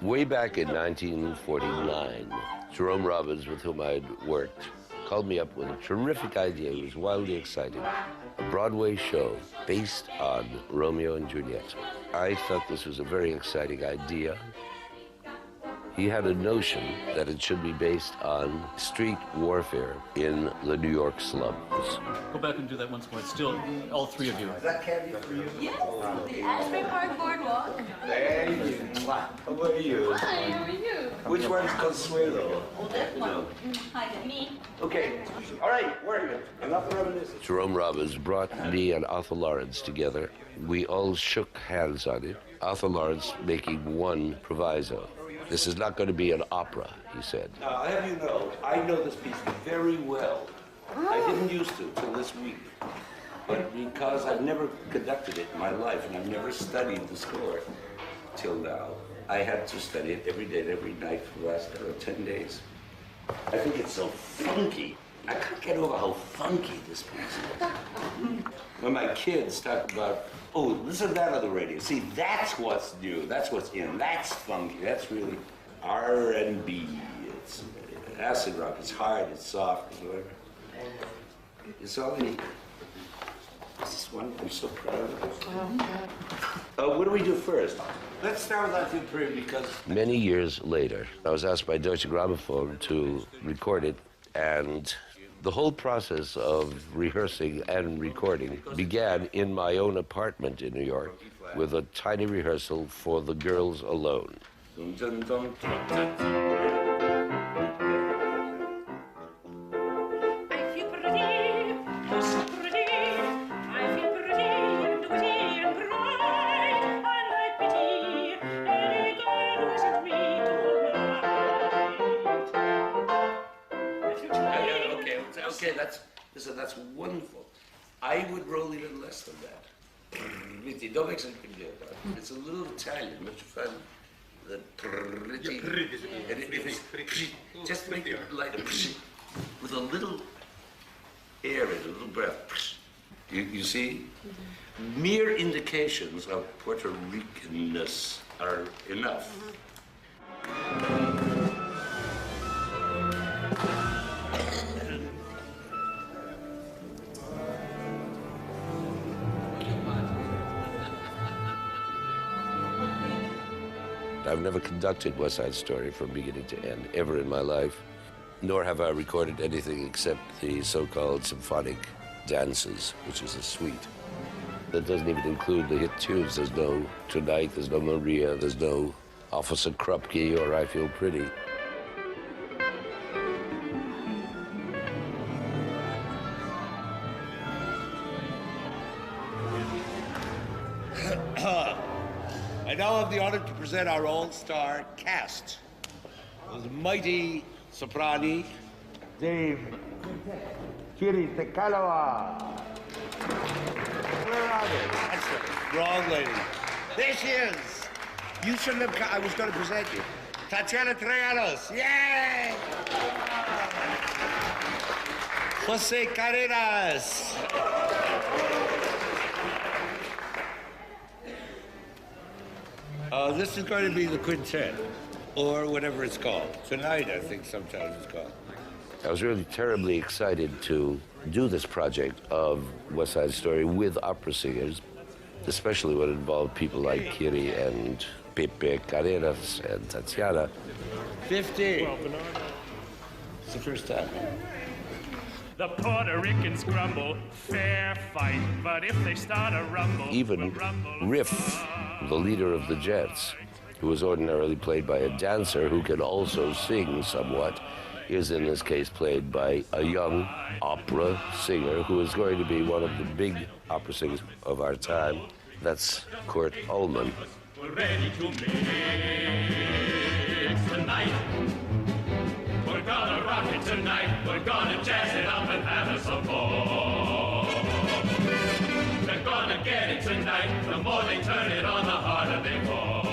Way back in 1949, Jerome Robbins, with whom I had worked, called me up with a terrific idea. He was wildly excited. A Broadway show based on Romeo and Juliet. I thought this was a very exciting idea. He had a notion that it should be based on street warfare in the New York slums. Go back and do that once more. It's still all three of you. Is that candy for you? Yes, the Asbury Park Boardwalk. Thank you. How about you? Hi, how are you? Which one's Consuelo? Oh, that one. Hi, me. Okay. All right, we're good. Enough reminiscence. Jerome Robbins brought me and Arthur Lawrence together. We all shook hands on it. Arthur Lawrence making one proviso. This is not going to be an opera, he said. Now, I have you know, I know this piece very well. I didn't used to till this week. But because I've never conducted it in my life, and I've never studied the score till now, I had to study it every day, every night for the last 10 days. I think it's so funky. I can't get over how funky this piece is. When my kids talk about, oh, listen to that on the radio. See, that's what's new. That's what's in. That's funky. That's really R&B. It's acid rock. It's hard. It's soft. It's whatever. It's all in. This is one. I'm so proud of it. What do we do first? Let's start with that period because... Many years later, I was asked by Deutsche Grammophon to record it, and the whole process of rehearsing and recording began in my own apartment in New York with a tiny rehearsal for the girls alone. Okay, that's wonderful. I would roll even less than that. Don't make such a big deal about it. It's a little Italian, but you find the just make it like a with a little air in it, a little breath. You see? Mere indications of Puerto Ricanness are enough. I've never conducted West Side Story from beginning to end, ever in my life, nor have I recorded anything except the so-called symphonic dances, which is a suite. That doesn't even include the hit tunes. There's no Tonight, there's no Maria, there's no Officer Krupke or I Feel Pretty. I now have the honor to present our all-star cast. Those mighty soprani, Dave, Kiri, Kanawa. Where are they? That's the wrong lady. There she is. You shouldn't have I was going to present you. Tatiana Troyanos. Yay! José Carreras. This is going to be the quintet, or whatever it's called. Tonight, I think sometimes it's called. I was really terribly excited to do this project of West Side Story with opera singers, especially when it involved people like Kiri and Pepe Carreras and Tatiana. 50. It's the first time. The Puerto Ricans grumble, fair fight, but if they start a rumble... Even Riff, the leader of the Jets, who was ordinarily played by a dancer who can also sing somewhat, is in this case played by a young opera singer who is going to be one of the big opera singers of our time. That's Kurt Ullman. We're ready to mix tonight. We're gonna rock it tonight. We're gonna jazz it up and have us some more. They're gonna get it tonight. The more they turn it on, the harder they fall.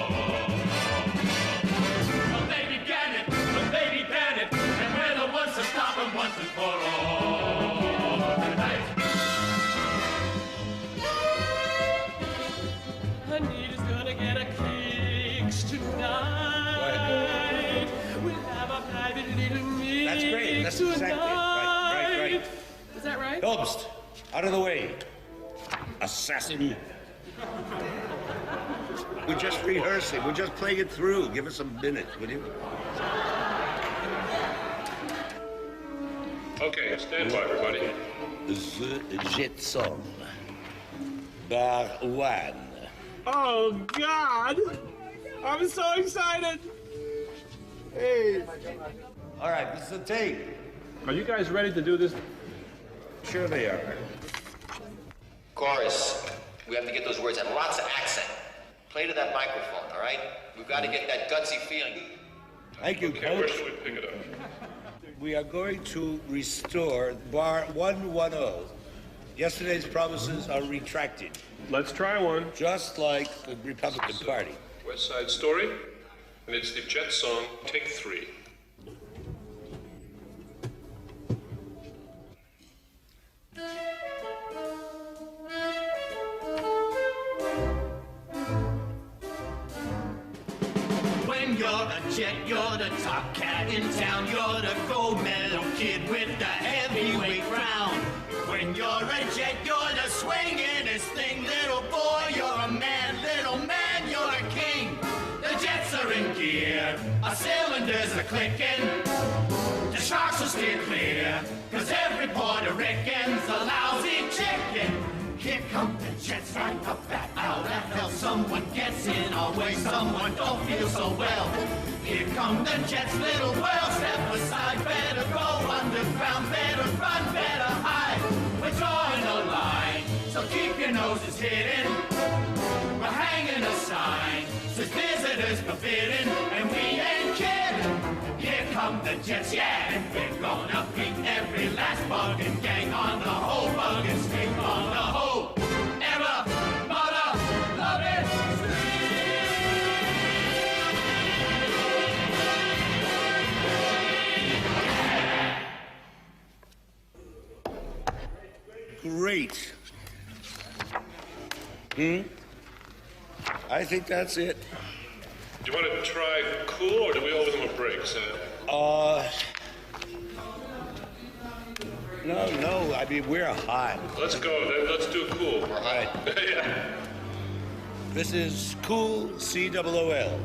Well, they began it, but they began it, and we're the ones to stop them once and for all tonight. Anita's gonna get a kicks tonight. We'll have a private little meeting. That's great. That's exactly it. Right. Is that right? Holmes, out of the way. Assassin. We're just rehearsing. We're just playing it through. Give us a minute, will you? Okay, stand by, everybody. The jet song. Bar one. Oh, God! I'm so excited! Hey! All right, this is the take. Are you guys ready to do this? Sure they are. Chorus. We have to get those words and lots of accent. Play to that microphone, all right? We've got to get that gutsy feeling. Thank you, Okay, where Coach. should we pick it up? We are going to restore bar 110. Yesterday's promises are retracted, Let's try one. just like the Republican Party. West Side Story, and it's the Jet song, Take 3. When you're a jet, you're the top cat in town. You're the gold medal kid with the heavyweight crown. When you're a jet, you're the swingin'est thing. Little boy, you're a man. Little man, you're a king. The jets are in gear. Our cylinders are clicking. The sharks will steer clear. 'Cause every Puerto Rican's a lousy chicken. Here come the jets right up that out of hell. Someone gets in our way, someone don't feel so well. Here come the jets, little world, step aside. Better go underground, better run, better hide. We're drawing a line, so keep your noses hidden. We're hanging a sign, says visitors forbidden, and we ain't kidding. Here come the jets, yeah, and we're gonna beat every last bug and gang on the whole bug and street on the whole. Ever, mother, love it, Great. I think that's it. Do you want to try cool, or do we owe them a break, Sam? No, I mean, we're hot. Let's go, then let's do cool. All right. Yeah. This is Cool, C-O-O-L.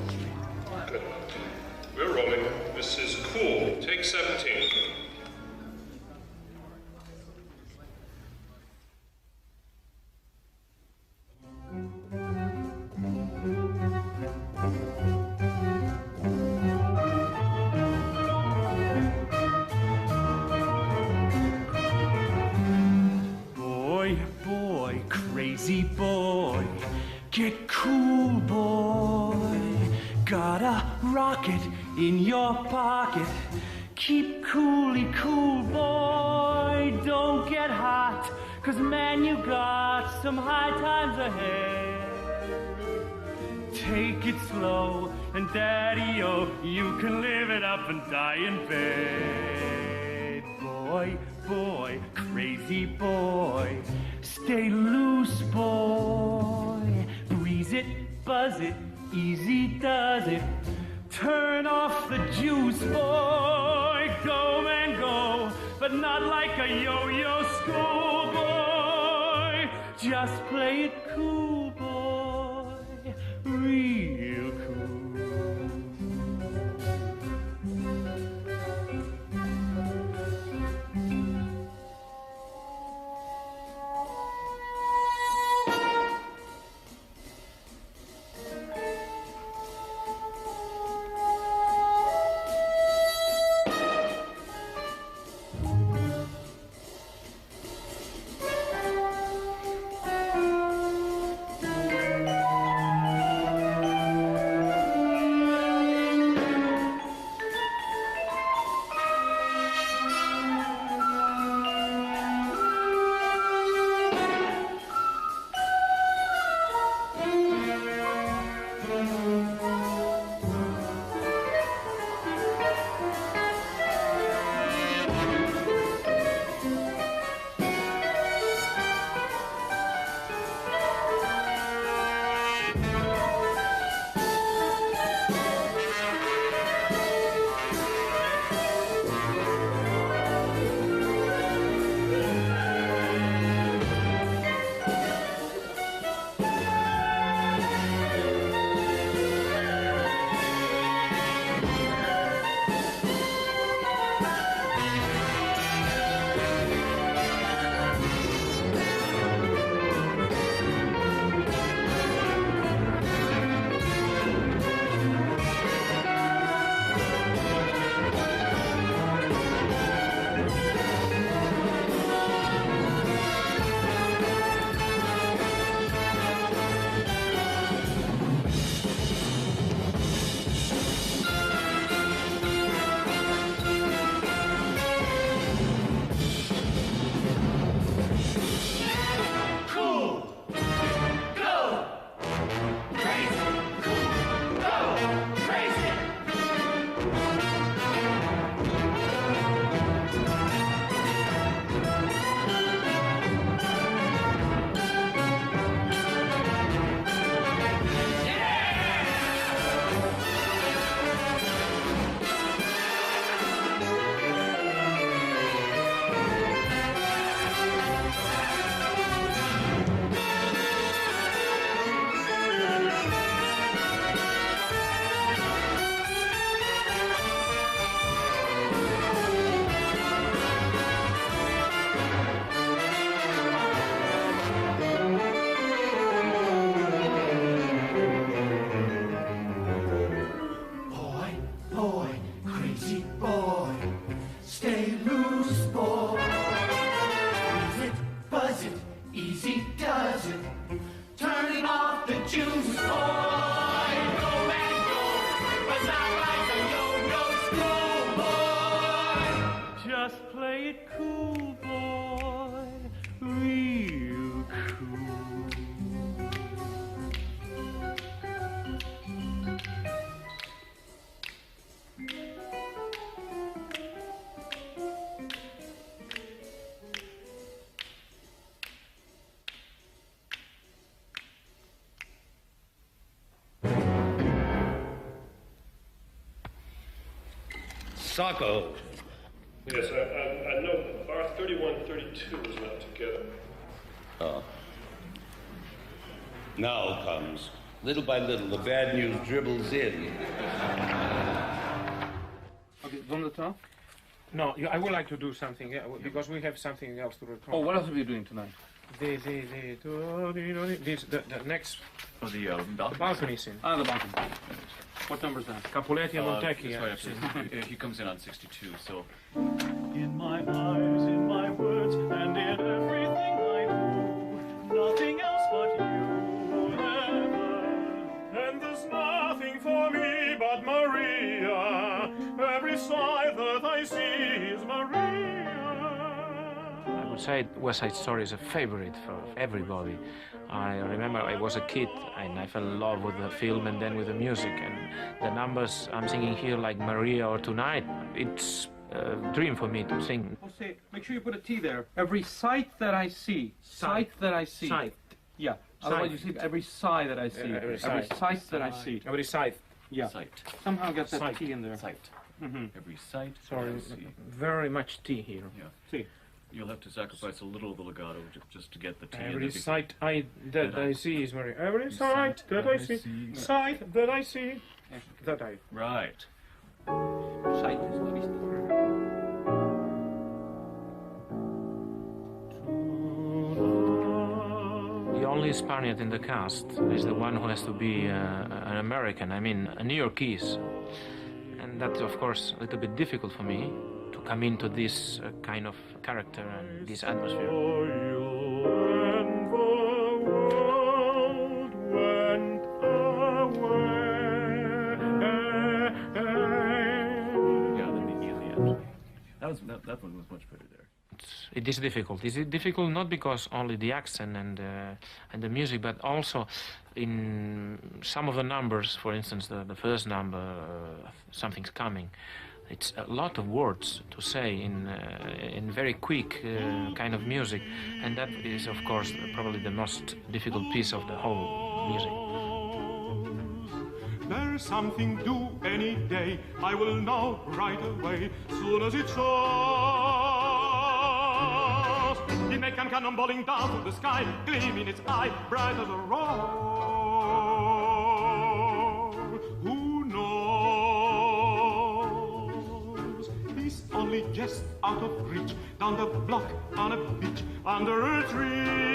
Good. We're rolling. This is cool. Take 17. boy, crazy boy, get cool, boy. Got a rocket in your pocket. Keep coolly cool, boy. Don't get hot, 'cause man, you got some high times ahead. Take it slow, and daddy-o, you can live it up and die in bed. Boy, crazy boy, stay loose, boy. Breeze it, buzz it, easy does it. Turn off the juice, boy. Go, man, go, but not like a yo-yo schoolboy. Just play it cool, boy, real cool. Sacco. Yes, I know bar 3132 is not together. Oh. Now comes. Little by little, the bad news dribbles in. Okay, from the top? No, I would like to do something, because we have something else to record. Oh, what else are we doing tonight? The next... Oh, the balcony scene. Ah, the balcony. What number is that? Capuletti and Montecchi. That's right, he comes in on 62, so... In my eyes, in my words, and in everything I do, nothing else but you ever. And there's nothing for me but Maria. Every sight that I see is Maria. I would say West Side Story is a favorite for everybody. I remember I was a kid and I fell in love with the film and then with the music, and the numbers I'm singing here, like Maria or Tonight, it's a dream for me to sing. José, make sure you put a T there. Every sight that I see. Sight that I see. Sight. Yeah. Otherwise you see every sigh that I see. Every sight that I see. Every sight. Yeah. Sight. Somehow get that Sight. T in there. Sight. Every sight. Sorry, I see. very much T here. Yeah. See. You'll have to sacrifice a little of the legato just to get the T in Every there. sight that I see is Maria. Every sight that I see. Sight that I see. That I... Right. Sight is la vista. The only Spaniard in the cast is the one who has to be an American, I mean, a New Yorkese. And that's, of course, a little bit difficult for me to come into this kind of character and this atmosphere. Yeah, then the end. That one was much better there. It is difficult. It is difficult not because only the accent and the music, but also in some of the numbers. For instance, the first number, Something's Coming. It's a lot of words to say in very quick kind of music, and that is, of course, probably the most difficult piece of the whole music. There's something due any day, I will know right away, soon as it shows. It may come cannonballing down from the sky, gleaming its eye, bright as a rose. Who knows? He's only just out of reach, down the block, on a beach, under a tree.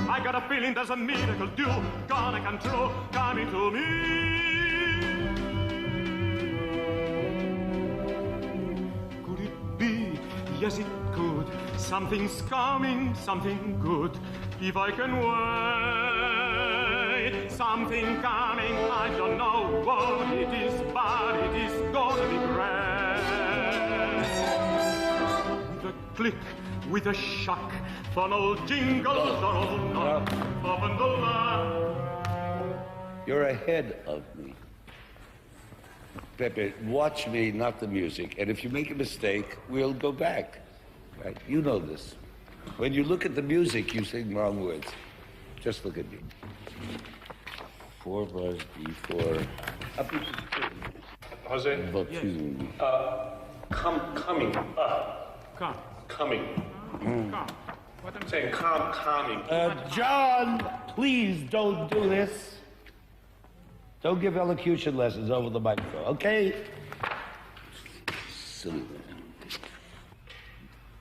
I got a feeling there's a miracle due, gonna come true, coming to me. Could it be? Yes, it could. Something's coming, something good. If I can wait, something coming, I don't know what it is, but it is gonna be great. With a click, with a shock, funnel jingle, Donald, up and the line. You're ahead of me. Pepe, watch me, not the music. And if you make a mistake, we'll go back. Right? You know this. When you look at the music, you sing wrong words. Just look at me. 4 bars, B4. Up to Jose? Bottoon. Coming. Come. Coming. Come. What I'm saying. Calming. John, please don't do this. Don't give elocution lessons over the microphone, okay? Silly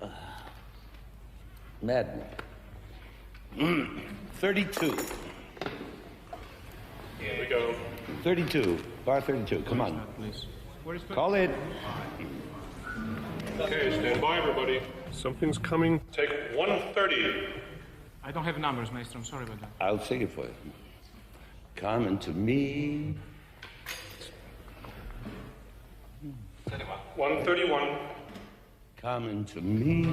man. Madman. 32. Here we go. 32. Bar 32. Come on. Call it. Okay, stand by, everybody. Something's coming. Take 130. I don't have numbers, Maestro. I'm sorry about that. I'll sing it for you. Coming to me. 131. Coming to me.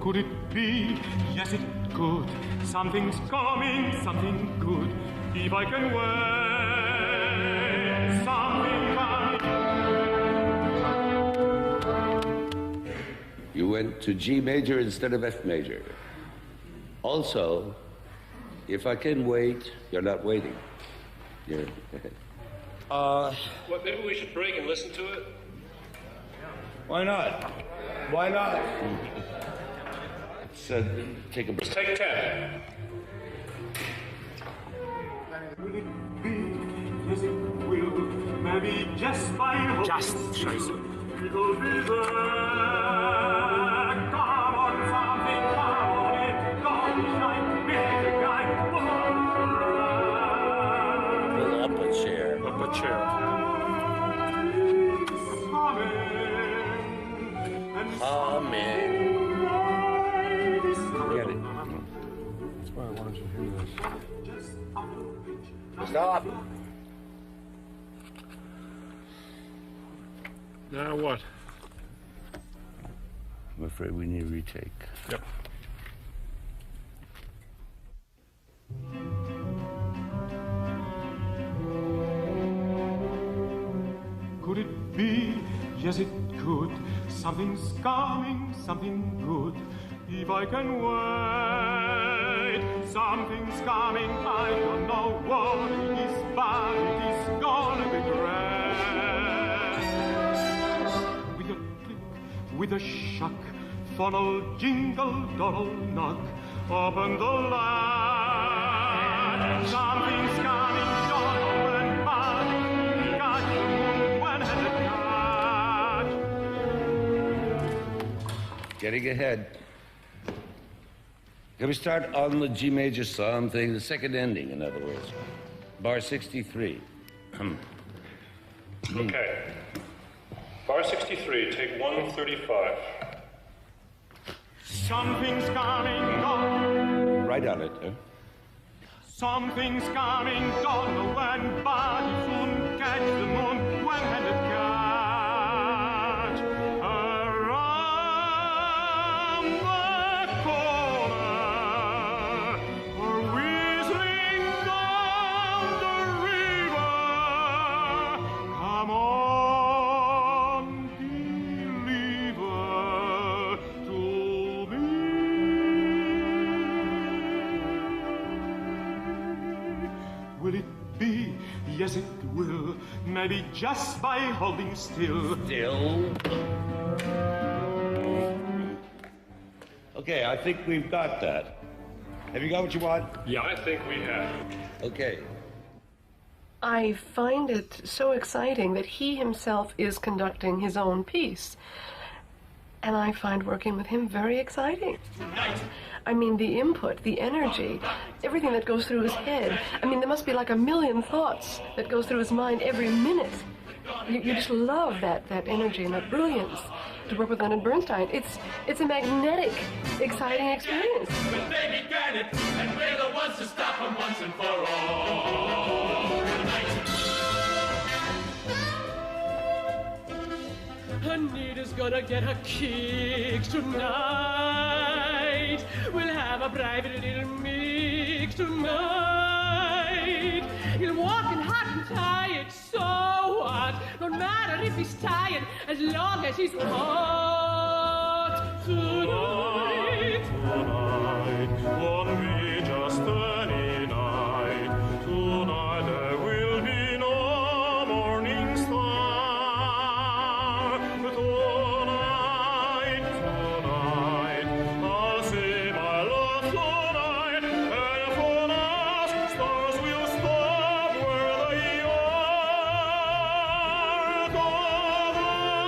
Could it be? Yes, it could. Something's coming, something good. If I can wait, something coming. You went to G major instead of F major. Also, If I can wait, you're not waiting. You're... Well, maybe we should break and listen to it? Why not? Why not? Let's take a break. Let's take 10. Will it be? Yes, it will. Maybe just by Just Scheiße. It'll be there. Come on, something, come on it. Don't shine, be the guy. Pull up a chair. Up a chair. Amen. Get it. That's why I wanted you to hear this. Stop. Now what? I'm afraid we need a retake. Yep. Could it be? Yes, it could. Something's coming, something good. If I can wait, something's coming. I don't know what it is, but it is gonna be great. With a click, with a shock, funnel, jingle, doddle, knock. Open the light. Something's coming, don't know when, but we got you one and a catch. Getting ahead. Can we start on the G major something, the second ending, in other words? Bar 63. Okay. Bar 63, take 135. Something's coming, don't. Right on it, huh? Something's coming, don't know when, but it soon catch the moon when and it catch. Around the corner, or whistling down the river. Come on, believer, to me. Will it be? Yes, it will. Maybe just by holding still. Still. Okay, I think we've got that. Have you got what you want? Yeah, I think we have. Okay. I find it so exciting that he himself is conducting his own piece. And I find working with him very exciting. I mean, the input, the energy, everything that goes through his head. I mean, there must be like a million thoughts that goes through his mind every minute. You just love that energy and that brilliance to work with Leonard Bernstein. It's a magnetic, exciting experience. But they began it, and we're the ones to stop them once and for all. Anita's gonna get her kicks tonight. We'll have a private little mix tonight. He'll walk in hot and tired, so what? No matter if he's tired, as long as he's hot. Tonight, won't be just any night. Tonight there will be no morning star. Tonight, I'll say my love tonight, and for us, stars will stop where they are. Tonight,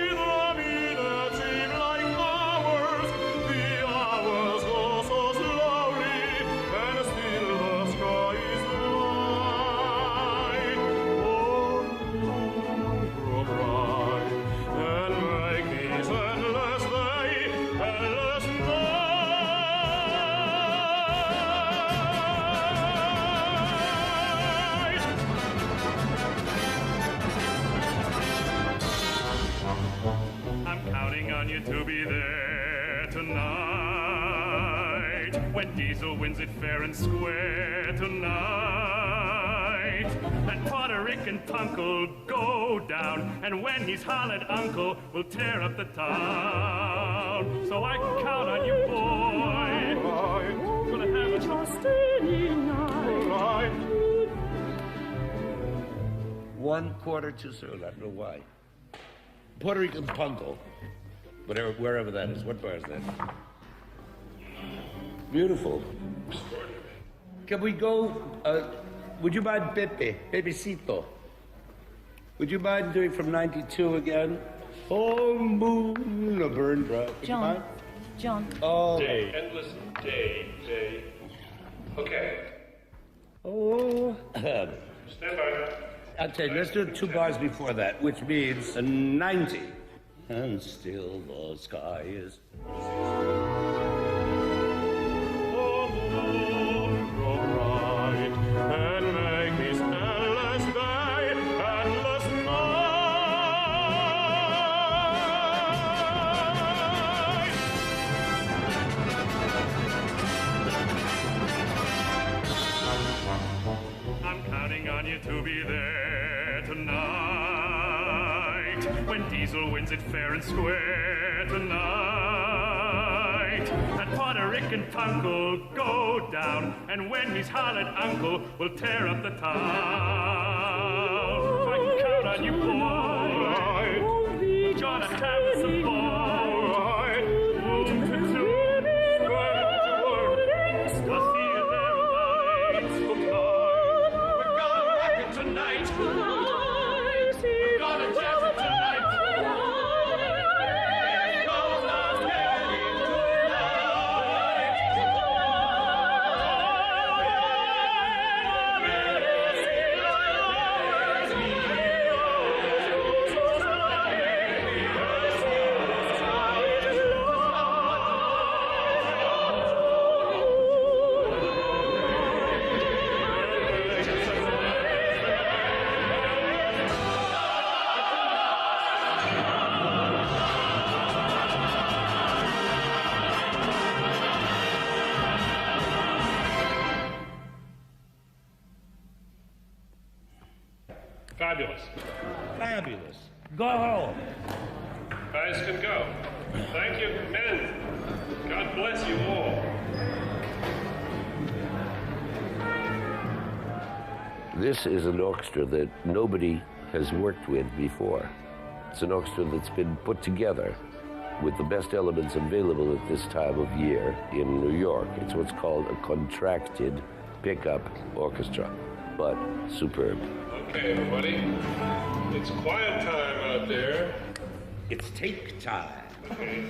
the minutes seem like hours, the hours go so slowly, and still the sky is light. Oh, grow bright, and make this endless day, endless night. I'm counting on you to be there tonight. When Diesel wins it fair and square tonight. And Puerto Rican punk'll go down. And when he's hollered uncle, we'll tear up the town. So I count on you, boy. Gonna have a trust in 1 quarter too soon. I don't know why. Puerto Rican Punto, wherever that is. What bar is that? Beautiful. Can we go, would you mind Pepecito? Would you mind doing from 92 again? Oh, moon, a burn dry. John. Oh. Day, endless day. Okay. Oh. Stand by. I'll tell you, let's do 2 bars before that, which means 90. And still the sky is... And make this endless day, endless night. I'm counting on you to be there tonight, when Diesel wins it fair and square tonight. That Puerto Rican punk will go down, and when he's hollered uncle, we'll tear up the town. I can count on you, boy. Gonna have some boy. I'll see you there tonight. We're gonna rock it tonight. We're gonna jazz it tonight. Fabulous. Go home. Guys can go. Thank you, men. God bless you all. This is an orchestra that nobody has worked with before. It's an orchestra that's been put together with the best elements available at this time of year in New York. It's what's called a contracted pickup orchestra, but superb. Okay, everybody. It's quiet time out there. It's take time. Okay.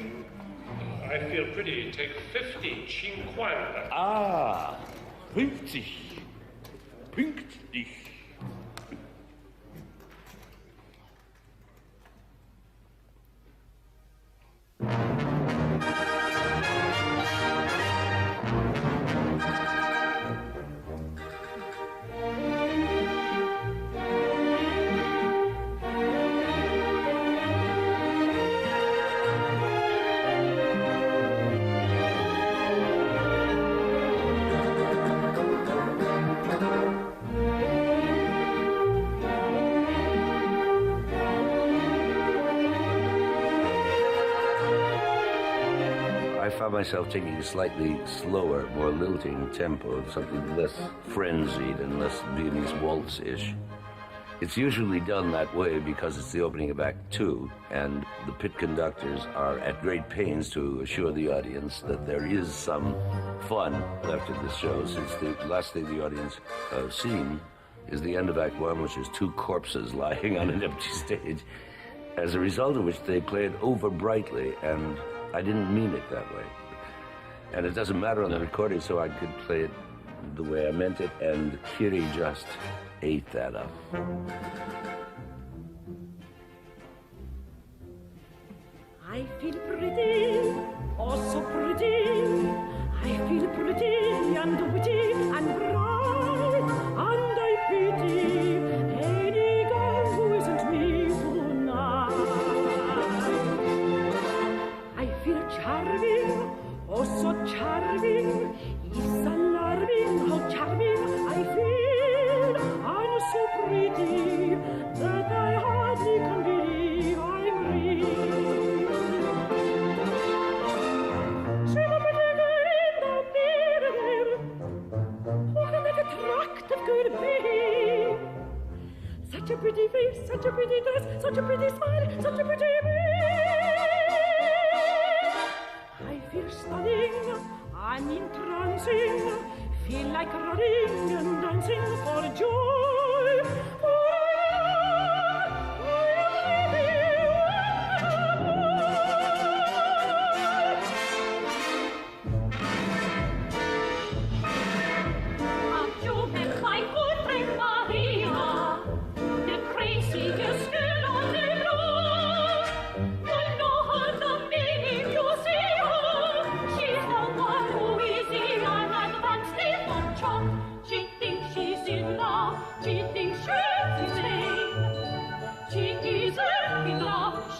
I feel pretty. Take 50. 50. Ah, 50. 50. I found myself taking a slightly slower, more lilting tempo, something less frenzied and less Viennese waltz-ish. It's usually done that way because it's the opening of Act 2, and the pit conductors are at great pains to assure the audience that there is some fun left in this show, since the last thing the audience seen is the end of Act 1, which is 2 corpses lying on an empty stage, as a result of which they play it over brightly, and I didn't mean it that way. And it doesn't matter on the recording, so I could play it the way I meant it, and Kiri just ate that up. I feel pretty, oh so pretty. I feel pretty and witty and bright, and I pity any girl who isn't me tonight. I feel charming, oh so charming. It's alarming how charming I feel. I'm so pretty that I hardly can believe I'm real. pretty face, such a pretty dress, such a pretty smile, such a pretty me. I feel stunning, I'm entrancing, feel like running and dancing for joy.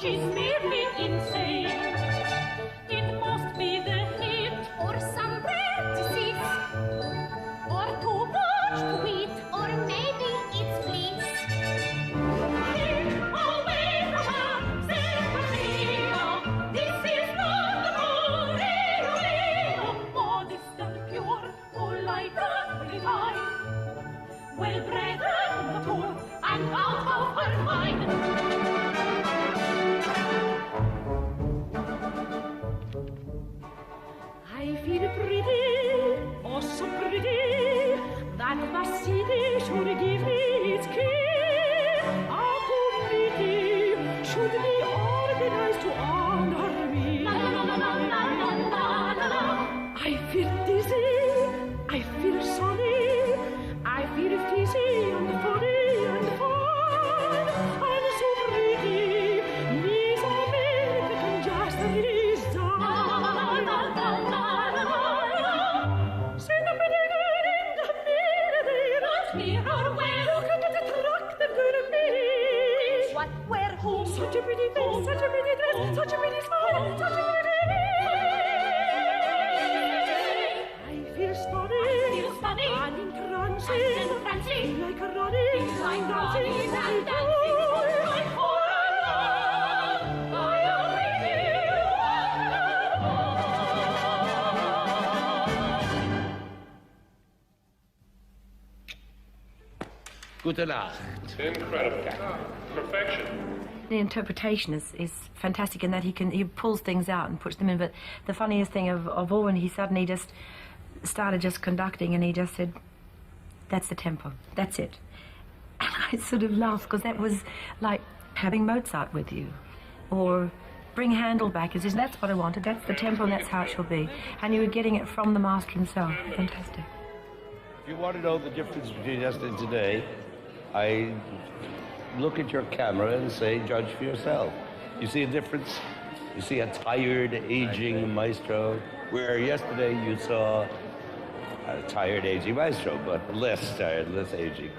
She's merely insane. It must be the heat, or some rare disease, or too much to eat, or maybe it's fleas. Keep away from her, Severino. This is not the Romeo. Modest and pure, polite and refined, well-bred and mature, and out of her mind. I feel pretty, oh so pretty, that the city should give me its key. A committee should be organized to honor me. I feel dizzy, I feel sunny, I feel fizzy and funny and fun. I'm so pretty, Miss America can just resign. Such a pretty face, such a pretty dress, such a pretty smile, such a pretty me. I feel stunning, I'm entrancing, like a running, like dancing, and dancing. Gute Nacht. Incredible. Perfection. The interpretation is fantastic in that he pulls things out and puts them in. But the funniest thing of all, when he suddenly just started just conducting and he just said, "That's the tempo. That's it." And I sort of laughed because that was like having Mozart with you, or bring Handel back. He says, "That's what I wanted. That's the tempo, and that's how it shall be." And you were getting it from the master himself. Fantastic. If you want to know the difference between yesterday and today, I look at your camera and say, judge for yourself. You see a difference? You see a tired, aging maestro, where yesterday you saw a tired, aging maestro, but less tired, less aging.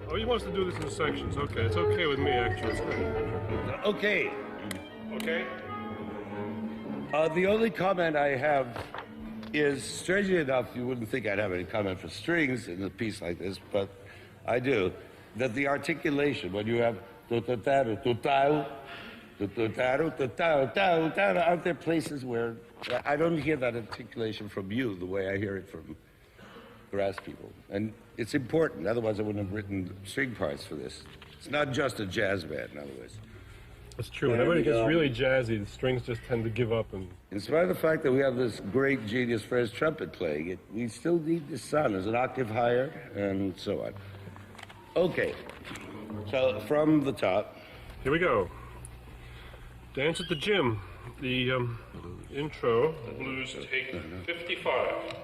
Oh, he wants to do this in sections. Okay, it's okay with me, actually. Okay. Okay? The only comment I have is, strangely enough, you wouldn't think I'd have any comment for strings in a piece like this, but I do. That the articulation, when you have aren't there places where I don't hear that articulation from you the way I hear it from grass people? And it's important, otherwise I wouldn't have written string parts for this. It's not just a jazz band, in other words. That's true. Whenever it gets really jazzy, the strings just tend to give up. And in spite of the fact that we have this great genius for his trumpet playing, we still need the son as an octave higher, and so on. Okay, so from the top. Here we go. Dance at the Gym. The intro. Blues take 55.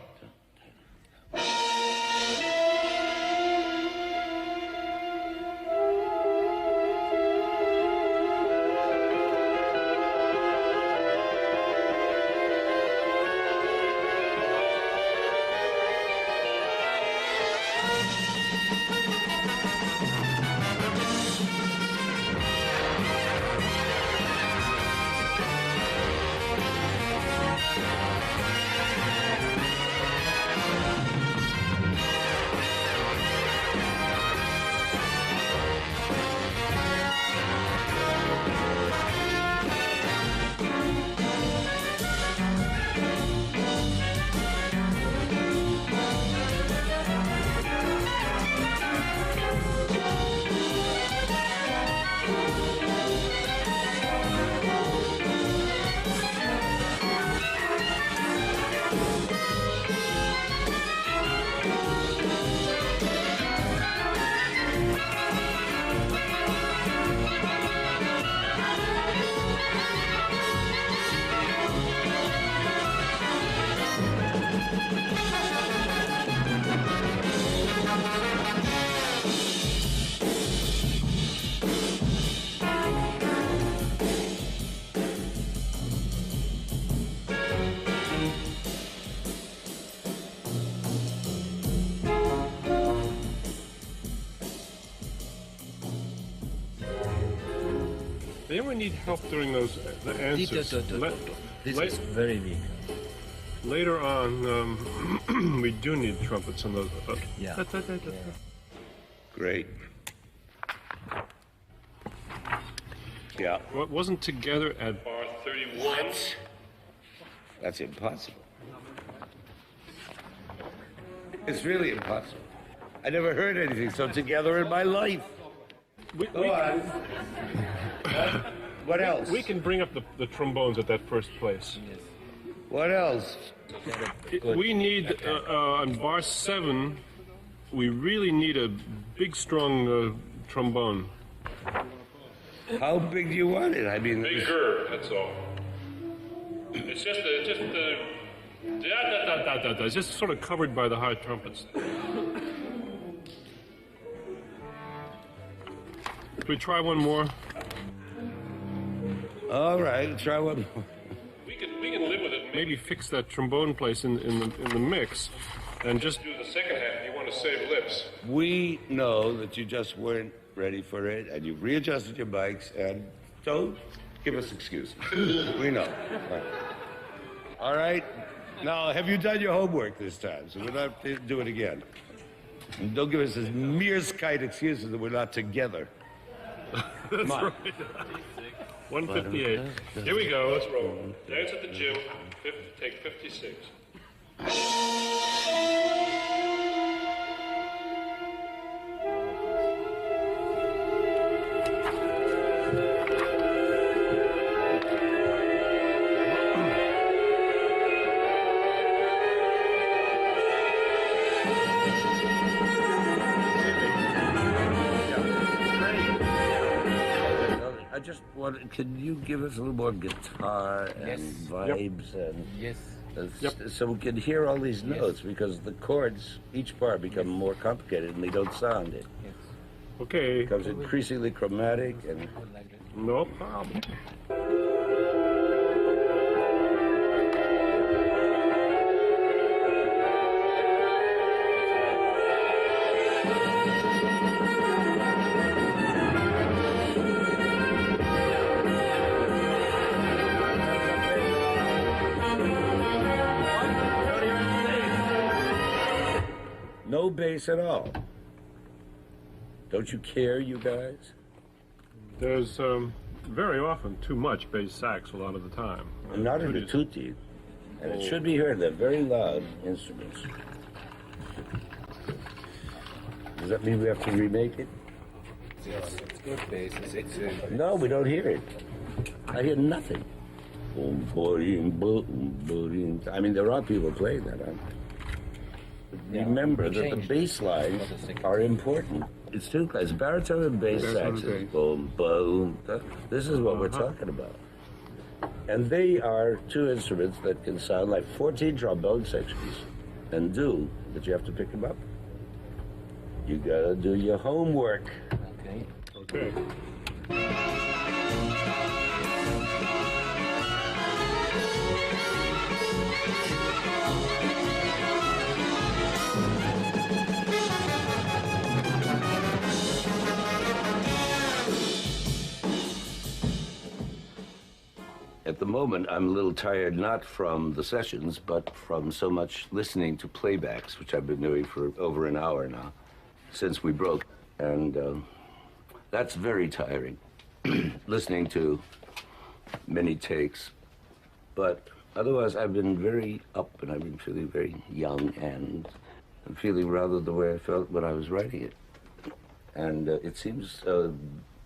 anyone need help during those the answers? This is very weak. Later on, we do need trumpets on those. Yeah. Great. Yeah. What wasn't together at bar 31? What? That's impossible. It's really impossible. I never heard anything so together in my life. Go on. What else? We can bring up the trombones at that first place. Yes. What else? We need, on bar 7, we really need a big, strong trombone. How big do you want it? I mean... Bigger, that's all. It's just it's just sort of covered by the high trumpets. Can we try one more? All right, try one more. We can live with it. Maybe fix that trombone place in the mix, and just do the second half. You want to save lips. We know that you just weren't ready for it, and you've readjusted your mics, and don't give us excuses. We know. All right. Now, have you done your homework this time? So we're not to do it again. And don't give us this mere-skite excuses that we're not together. That's right. 158. Here we go. Let's roll. Dance at the gym. Take 56. I just want. Can you give us a little more guitar and vibes so we can hear all these notes because the chords, each bar, become more complicated and they don't sound it. Yes. Okay. It becomes increasingly chromatic and. No problem. No bass at all. Don't you care, you guys? There's very often too much bass sax a lot of the time. And not in the tutti. And it should be heard. They're very loud instruments. Does that mean we have to remake it? It's good bass. No, we don't hear it. I hear nothing. I mean, there are people playing that, aren't there? Remember that the bass lines are important. It's two kinds, baritone and bass saxes. Boom, boom. This is what we're talking about. And they are two instruments that can sound like 14 trombone sections and do, but you have to pick them up. You gotta do your homework. Okay. At the moment, I'm a little tired, not from the sessions, but from so much listening to playbacks, which I've been doing for over an hour now, since we broke. And that's very tiring, listening to many takes. But otherwise, I've been very up, and I've been feeling very young, and I'm feeling rather the way I felt when I was writing it. And it seems...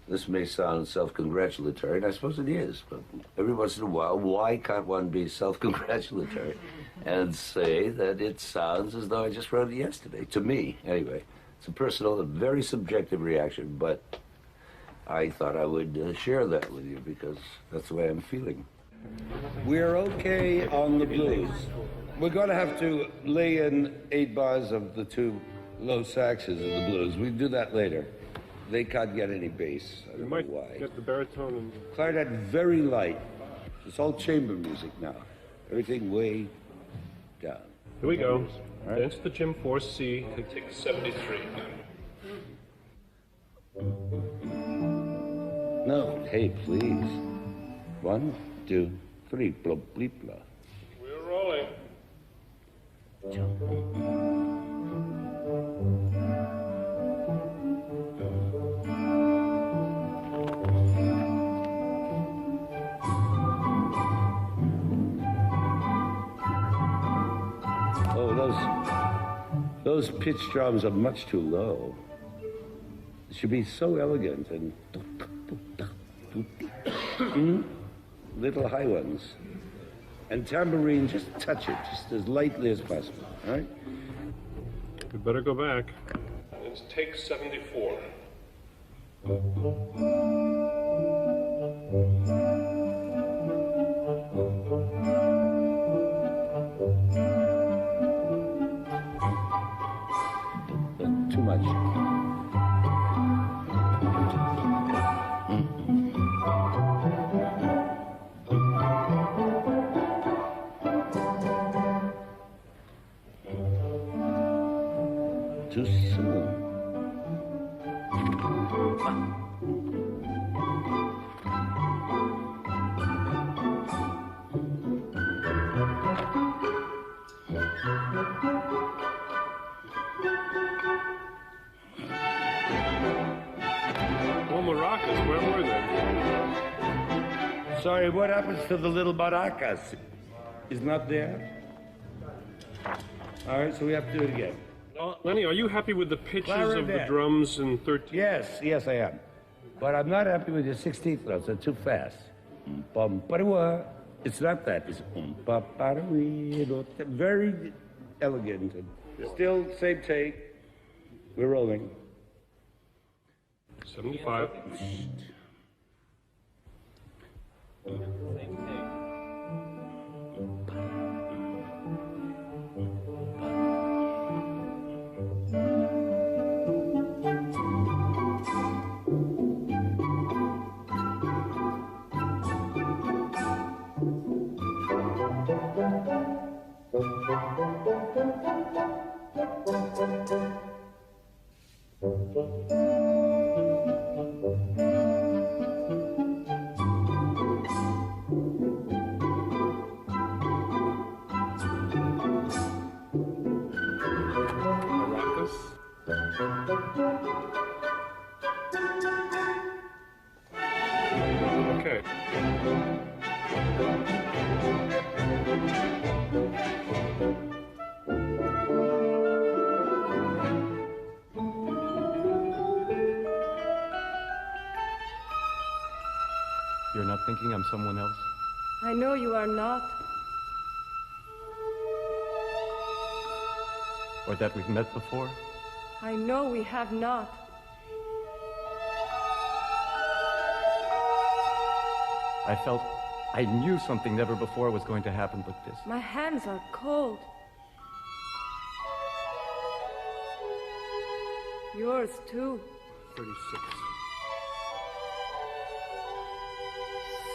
this may sound self-congratulatory, and I suppose it is, but every once in a while, why can't one be self-congratulatory and say that it sounds as though I just wrote it yesterday? To me, anyway. It's a personal, a very subjective reaction, but I thought I would share that with you because that's the way I'm feeling. We're okay on the blues. We're going to have to lay in 8 bars of the 2 low saxes of the blues. We do that later. They can't get any bass. I don't know why. Get the baritone and... Clarinet very light. It's all chamber music now. Everything way down. Here we go. Right. Dance the Gym 4C. Take 73. No, hey, please. 1, 2, 3, blah, blah, blah. We're rolling. Oh, those pitch drums are much too low. It should be so elegant and little high ones. And tambourine, just touch it, just as lightly as possible, all right? We better go back. It's take 74. Too much. Too soon. Well, maracas, where were they? Sorry, what happens to the little maracas? Is not there? All right, so we have to do it again. Lenny, are you happy with the pitches of the Clarinet. drums in 13? Yes, I am. But I'm not happy with your 16th notes. They're too fast. It's not that. It's very elegant. Still, same take. We're rolling. 75. Maracas. Okay. You're not thinking I'm someone else? I know you are not. Or that we've met before? I know we have not. I knew something never before was going to happen but this. My hands are cold. Yours too. 36.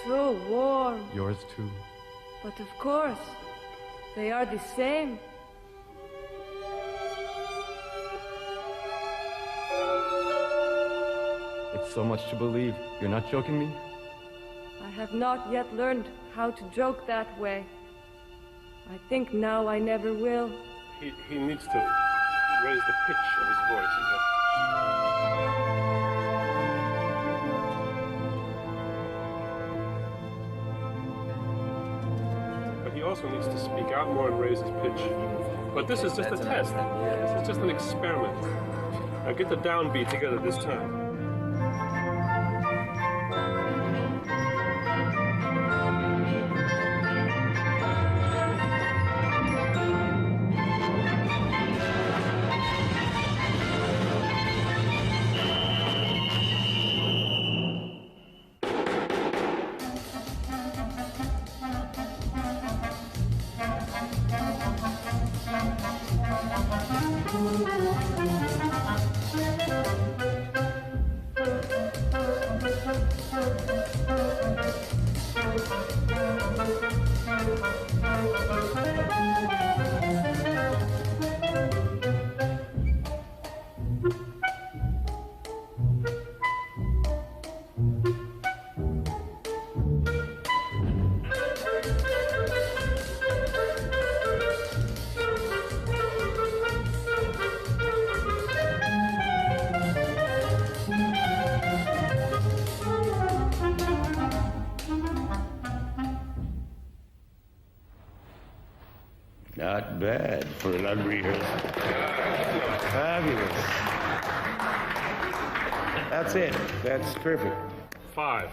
So warm. Yours too. But of course, they are the same. It's so much to believe. You're not joking me? I have not yet learned how to joke that way. I think now I never will. He needs to raise the pitch of his voice. But he also needs to speak out more and raise his pitch. But this is just a test. This is just an experiment. Now get the downbeat together this time. Not bad for an unrehearsed. Fabulous. That's it. That's perfect. 5.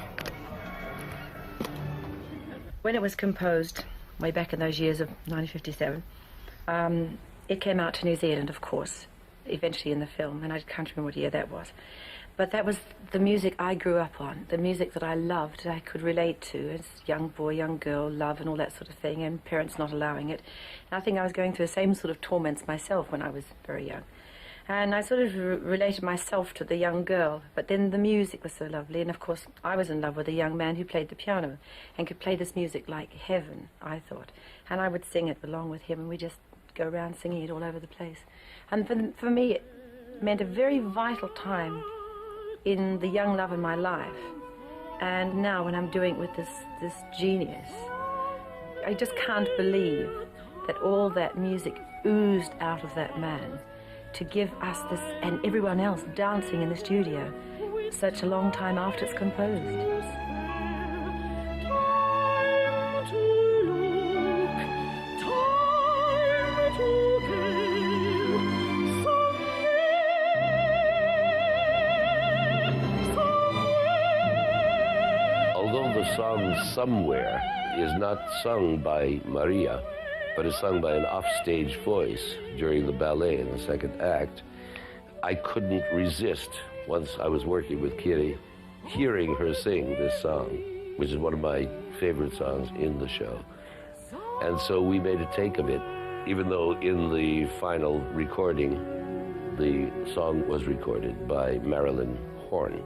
When it was composed, way back in those years of 1957, it came out to New Zealand, of course, eventually in the film, and I can't remember what year that was. But that was the music I grew up on, the music that I loved, that I could relate to as young boy, young girl, love and all that sort of thing, and parents not allowing it. And I think I was going through the same sort of torments myself when I was very young. And I sort of related myself to the young girl, but then the music was so lovely, and of course I was in love with a young man who played the piano and could play this music like heaven, I thought. And I would sing it along with him, and we just go around singing it all over the place. And for me, it meant a very vital time in the young love of my life. And now when I'm doing it with this genius, I just can't believe that all that music oozed out of that man to give us this, and everyone else dancing in the studio, such a long time after it's composed. Although the song Somewhere is not sung by Maria, but is sung by an offstage voice during the ballet in the second act, I couldn't resist, once I was working with Kiri, hearing her sing this song, which is one of my favorite songs in the show. And so we made a take of it, even though in the final recording, the song was recorded by Marilyn Horne.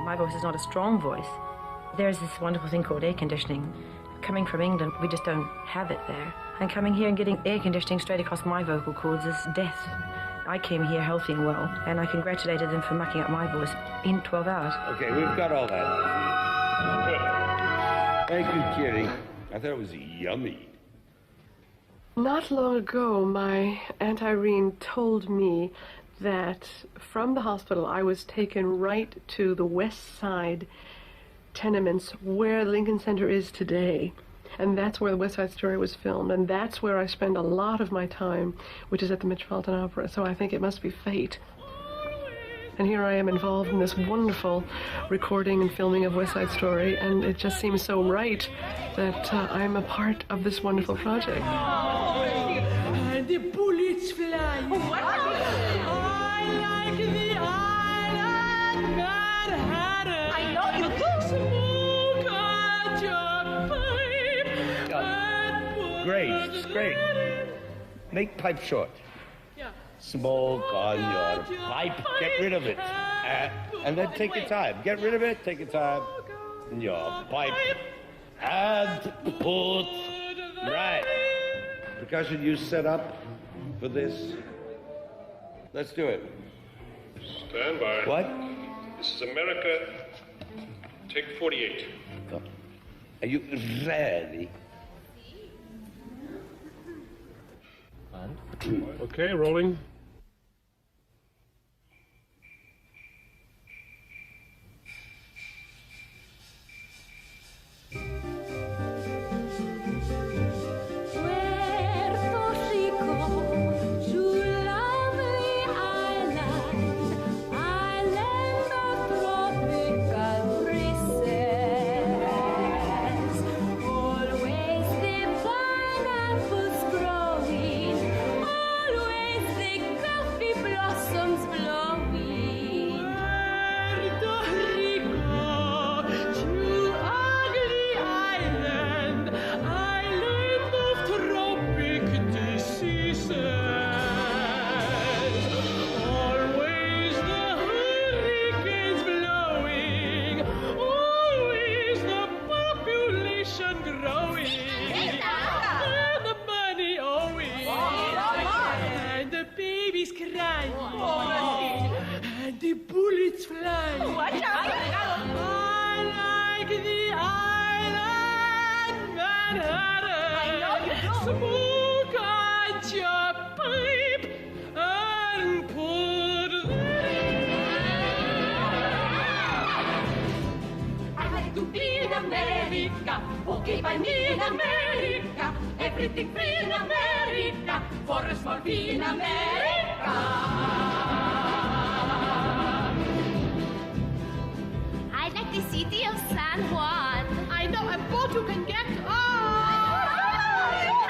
My voice is not a strong voice. There's this wonderful thing called air conditioning. Coming from England, we just don't have it there. And coming here and getting air conditioning straight across my vocal cords is death. I came here healthy and well, and I congratulated them for mucking up my voice in 12 hours. Okay, we've got all that. Thank you, Kiri. I thought it was yummy. Not long ago, my Aunt Irene told me that from the hospital I was taken right to the West Side tenements where Lincoln Center is today. And that's where the West Side Story was filmed, and that's where I spend a lot of my time, which is at the Metropolitan Opera, so I think it must be fate. And here I am involved in this wonderful recording and filming of West Side Story, and it just seems so right that I'm a part of this wonderful project. And the bullets fly. What? I like the island Mad Hatter. I know you do. Smoke at your pipe. Great, it's great. Make pipe short. Yeah. Smoke on your pipe. Get rid of it. And then take your time. Get rid of it, take your time. Your pipe. And put. Right. Percussion you set up for this. Let's do it. Stand by. What? This is America. Take 48. Are you ready? Okay, rolling. Always the America. Okay, by me in America. Everything free in America. For a small fee in America. I like the city of San Juan. I know a boat you can get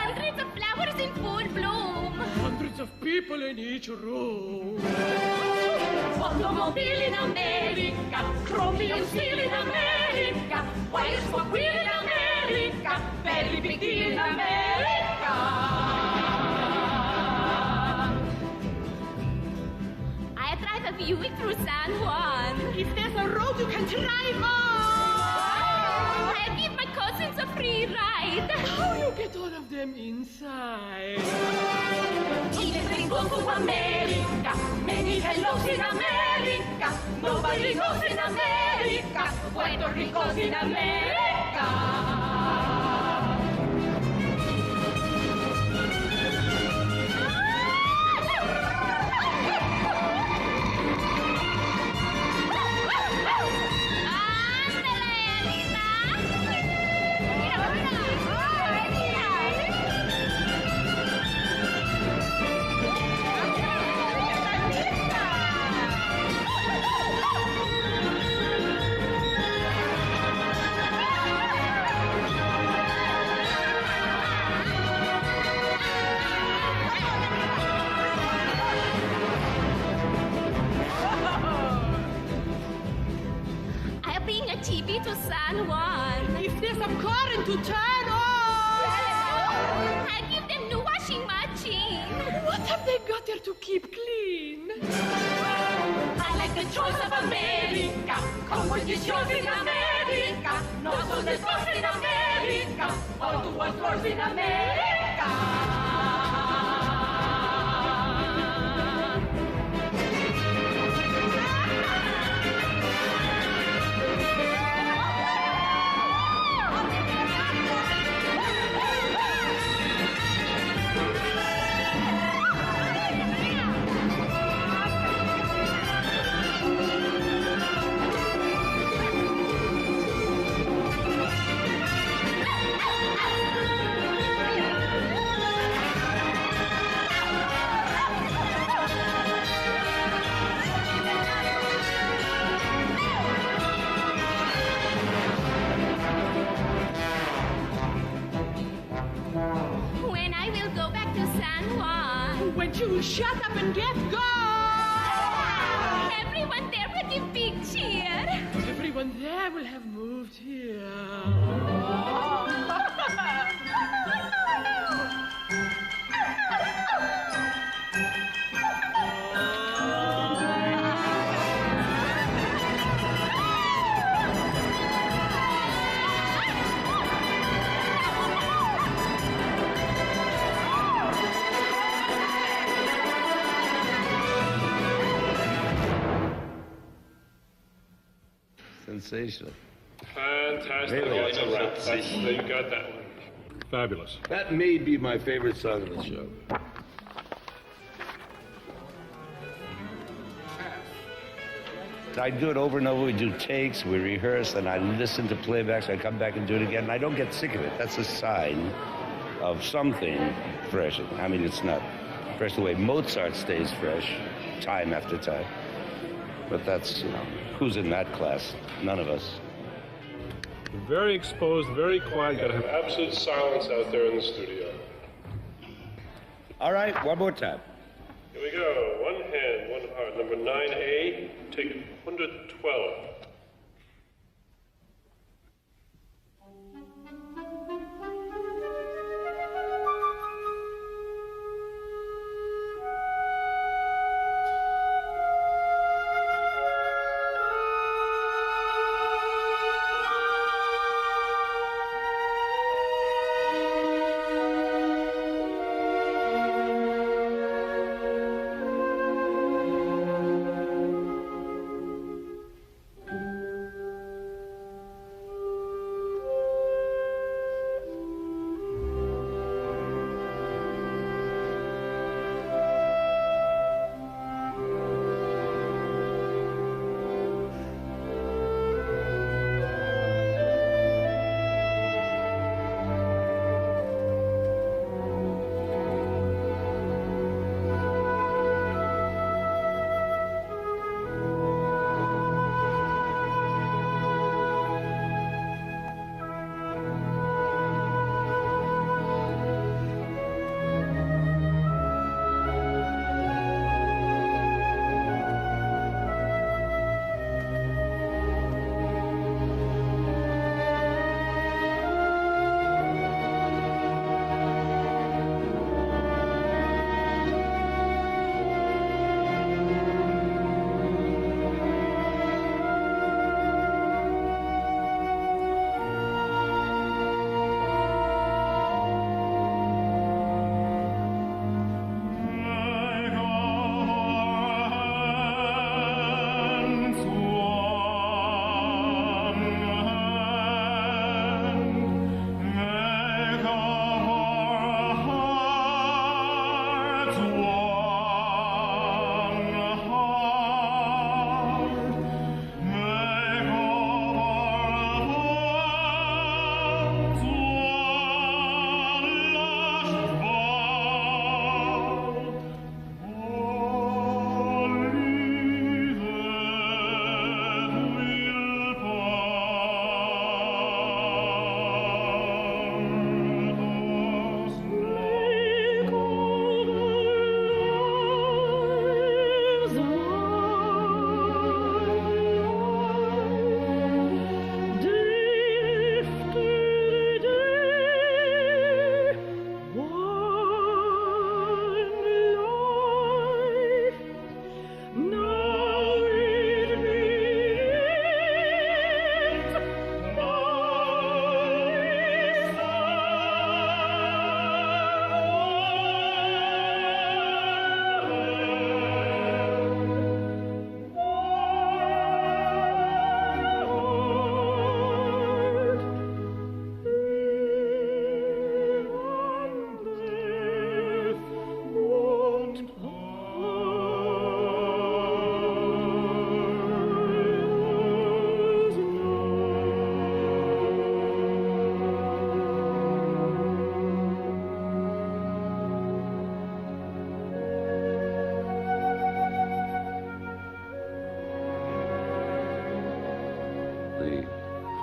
Hundreds of flowers in full bloom. Hundreds of people in each room. Automobile in America. Chromium steel in America. Wires for wheel in America. Very big deal in America. I drive a Buick through San Juan. If there's a road you can drive on. I give my cousins a free ride. How you get all of them inside? Everything Go to America. Many hellos in America. Nobody knows in America. Puerto Rico's in America. TV to San Juan. If there's a current to turn on, I give them new washing machine. What have they got there to keep clean? I like the choice of America. Come with the shows in America. No so the bus in America. All to one course in America. When you shut up and get gone. Everyone there will give big cheer. Everyone there will have moved here. Sensational. Fantastic. Really? You got that one. Fabulous. That may be my favorite song of the show. I do it over and over. We do takes, we rehearse, and I listen to playbacks. I come back and do it again, and I don't get sick of it. That's a sign of something fresh. I mean, it's not fresh the way Mozart stays fresh time after time. But that's, who's in that class? None of us. Very exposed, very quiet. Got to have absolute silence out there in the studio. All right, one more time. Here we go. One hand, one heart. Number 9A, take 112.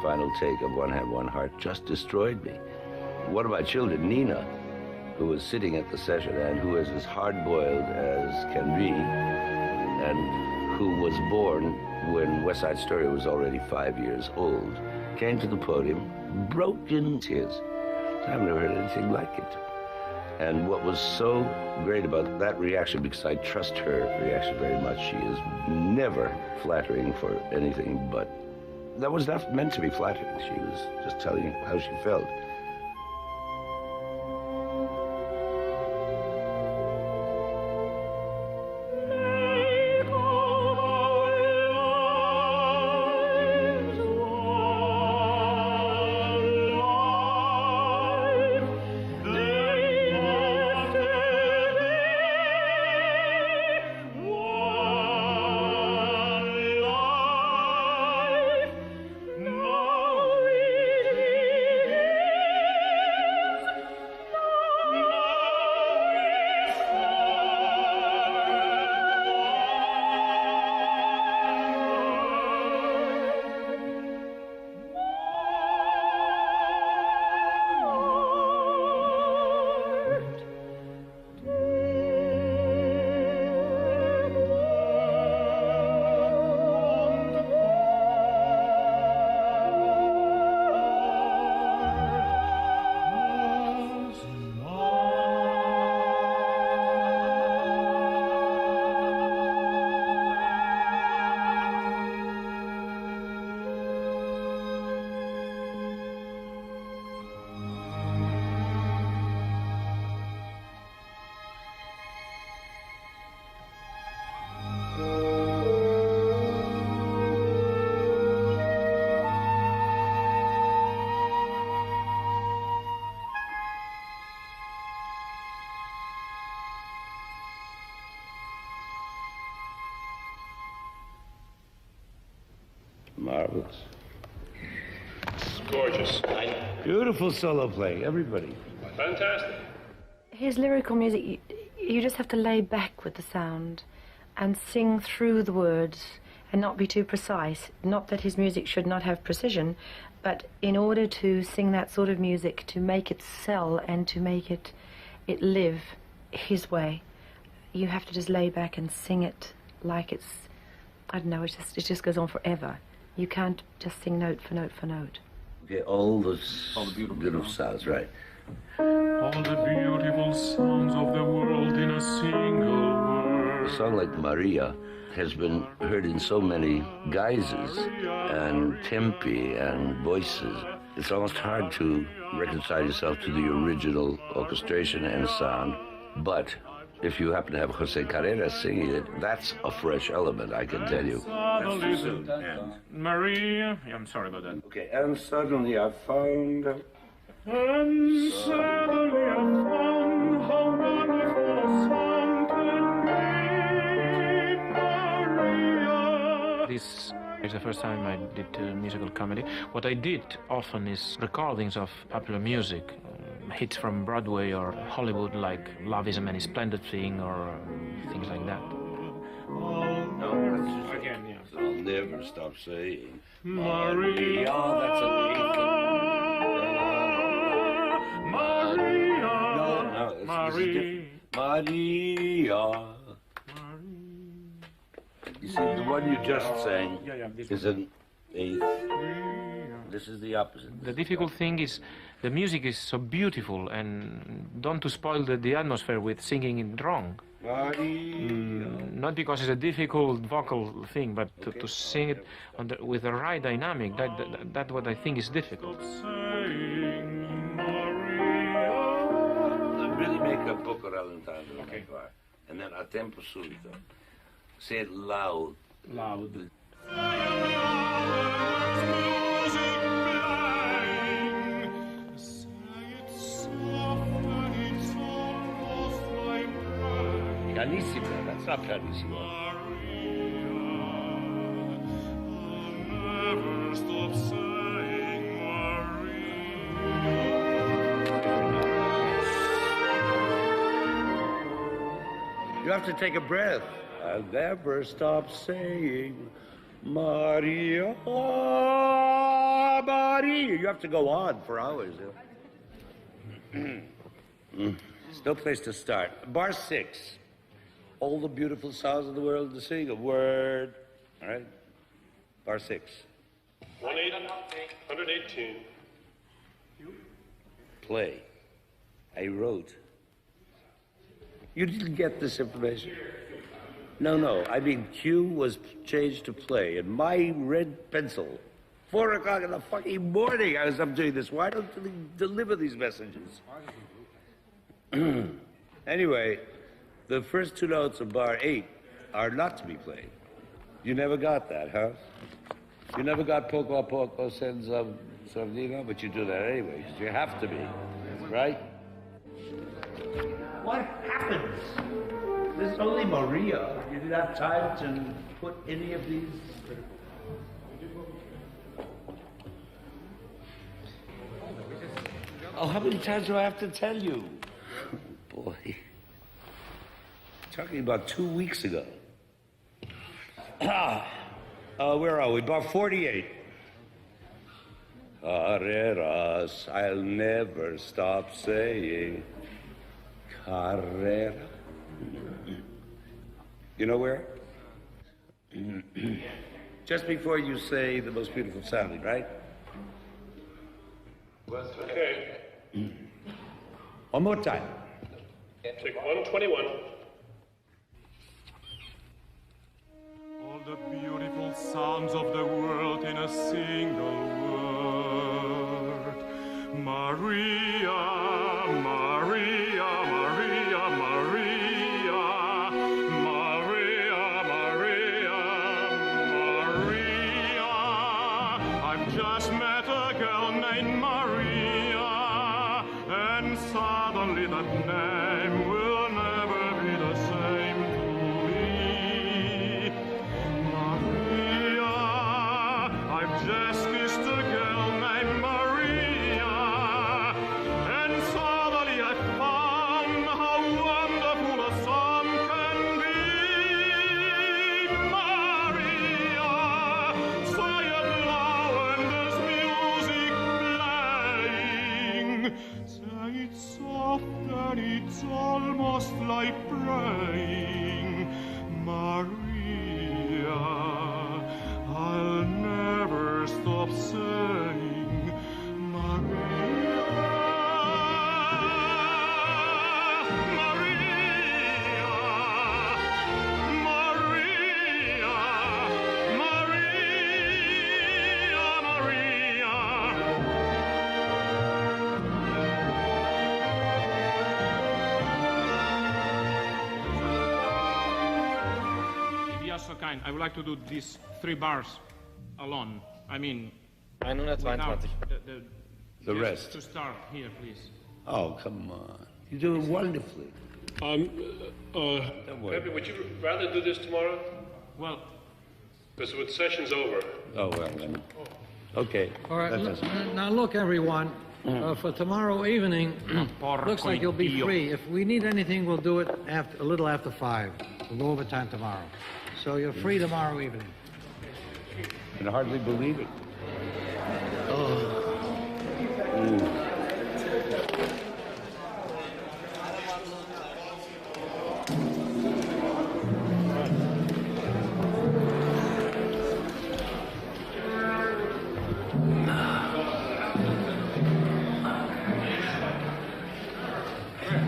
final take of One Hand, One Heart just destroyed me. One of my children, Nina, who was sitting at the session and who is as hard-boiled as can be, and who was born when West Side Story was already 5 years old, came to the podium, broke in tears. I've never heard anything like it. And what was so great about that reaction, because I trust her reaction very much, she is never flattering for anything, but that was not meant to be flattering. She was just telling you how she felt. Marvelous. It's gorgeous. Beautiful solo playing, everybody. Fantastic. His lyrical music, you just have to lay back with the sound and sing through the words and not be too precise. Not that his music should not have precision, but in order to sing that sort of music, to make it sell and to make it live his way, you have to just lay back and sing it like it's, I don't know, it just goes on forever. You can't just sing note for note for note. Okay, all the beautiful sounds, right. All the beautiful sounds of the world in a single word. A song like Maria has been heard in so many guises and tempi and voices. It's almost hard to reconcile yourself to the original orchestration and sound, but if you happen to have José Carreras singing it, that's a fresh element, I can tell you. That's too soon. Maria, yeah, I'm sorry about that. Okay, and suddenly I found out. And suddenly I found how wonderful a song can be, Maria. This is the first time I did musical comedy. What I did often is recordings of popular music, hits from Broadway or Hollywood, like Love is a Many Splendid Thing or things like that. Again, yeah. I'll never stop saying Maria. That's Maria. Maria. Maria. You see, the one you just sang is an eighth. This is the opposite. The difficult thing is the music is so beautiful, and don't to spoil the atmosphere with singing it wrong. Not because it's a difficult vocal thing, but to sing it with the right dynamic. That's what I think is difficult. Really make a poco rallentando, okay. And then a tempo subito. Say it loud. Loud. Pianissimo, that's not pianissimo. Never stop saying You have to take a breath. I'll never stop saying Maria, Maria. You have to go on for hours. There's no place to start. Bar 6. All the beautiful songs of the world to sing. A word. All right? Bar 6. 118. Play. I wrote. You didn't get this information? No. I mean, Q was changed to play, and my red pencil, 4 o'clock in the fucking morning, I was up doing this. Why don't they deliver these messages? Anyway, the first 2 notes of bar 8 are not to be played. You never got that, huh? You never got poco a poco senza sordino, but you do that anyway, because you have to be, right? What happens? There's only Maria. You didn't have time to put any of these. Oh, how many times do I have to tell you? Boy. Talking about 2 weeks ago. Where are we? Bar 48. Carreras, I'll never stop saying. Carreras. You know where? Just before you say the most beautiful sounding, right? Okay. One more time. Take 121. All the beautiful sounds of the world in a single word. Maria, Maria, Maria, Maria, Maria, Maria, Maria. I've just met a girl named Maria, and suddenly that name will never be the same to me. Maria, I've just kissed a girl named Maria, and suddenly I found how wonderful a song can be. Maria, say it loud and there's music playing. Say it soft and it's almost like praying. Maria, I'll never stop saying Maria, Maria, Maria, Maria, If you are so kind, I would like to do these 3 bars alone. I mean, 122. The just rest. To start here, please. Oh, come on. You're doing wonderfully. Don't worry. Pepe, would you rather do this tomorrow? Well, because the session's over. Oh, well, then. Okay. All right, That doesn't- now look, everyone, for tomorrow evening, looks like you'll be free. If we need anything, we'll do it a little after 5. We'll go overtime tomorrow. So you're free tomorrow evening. I can hardly believe it.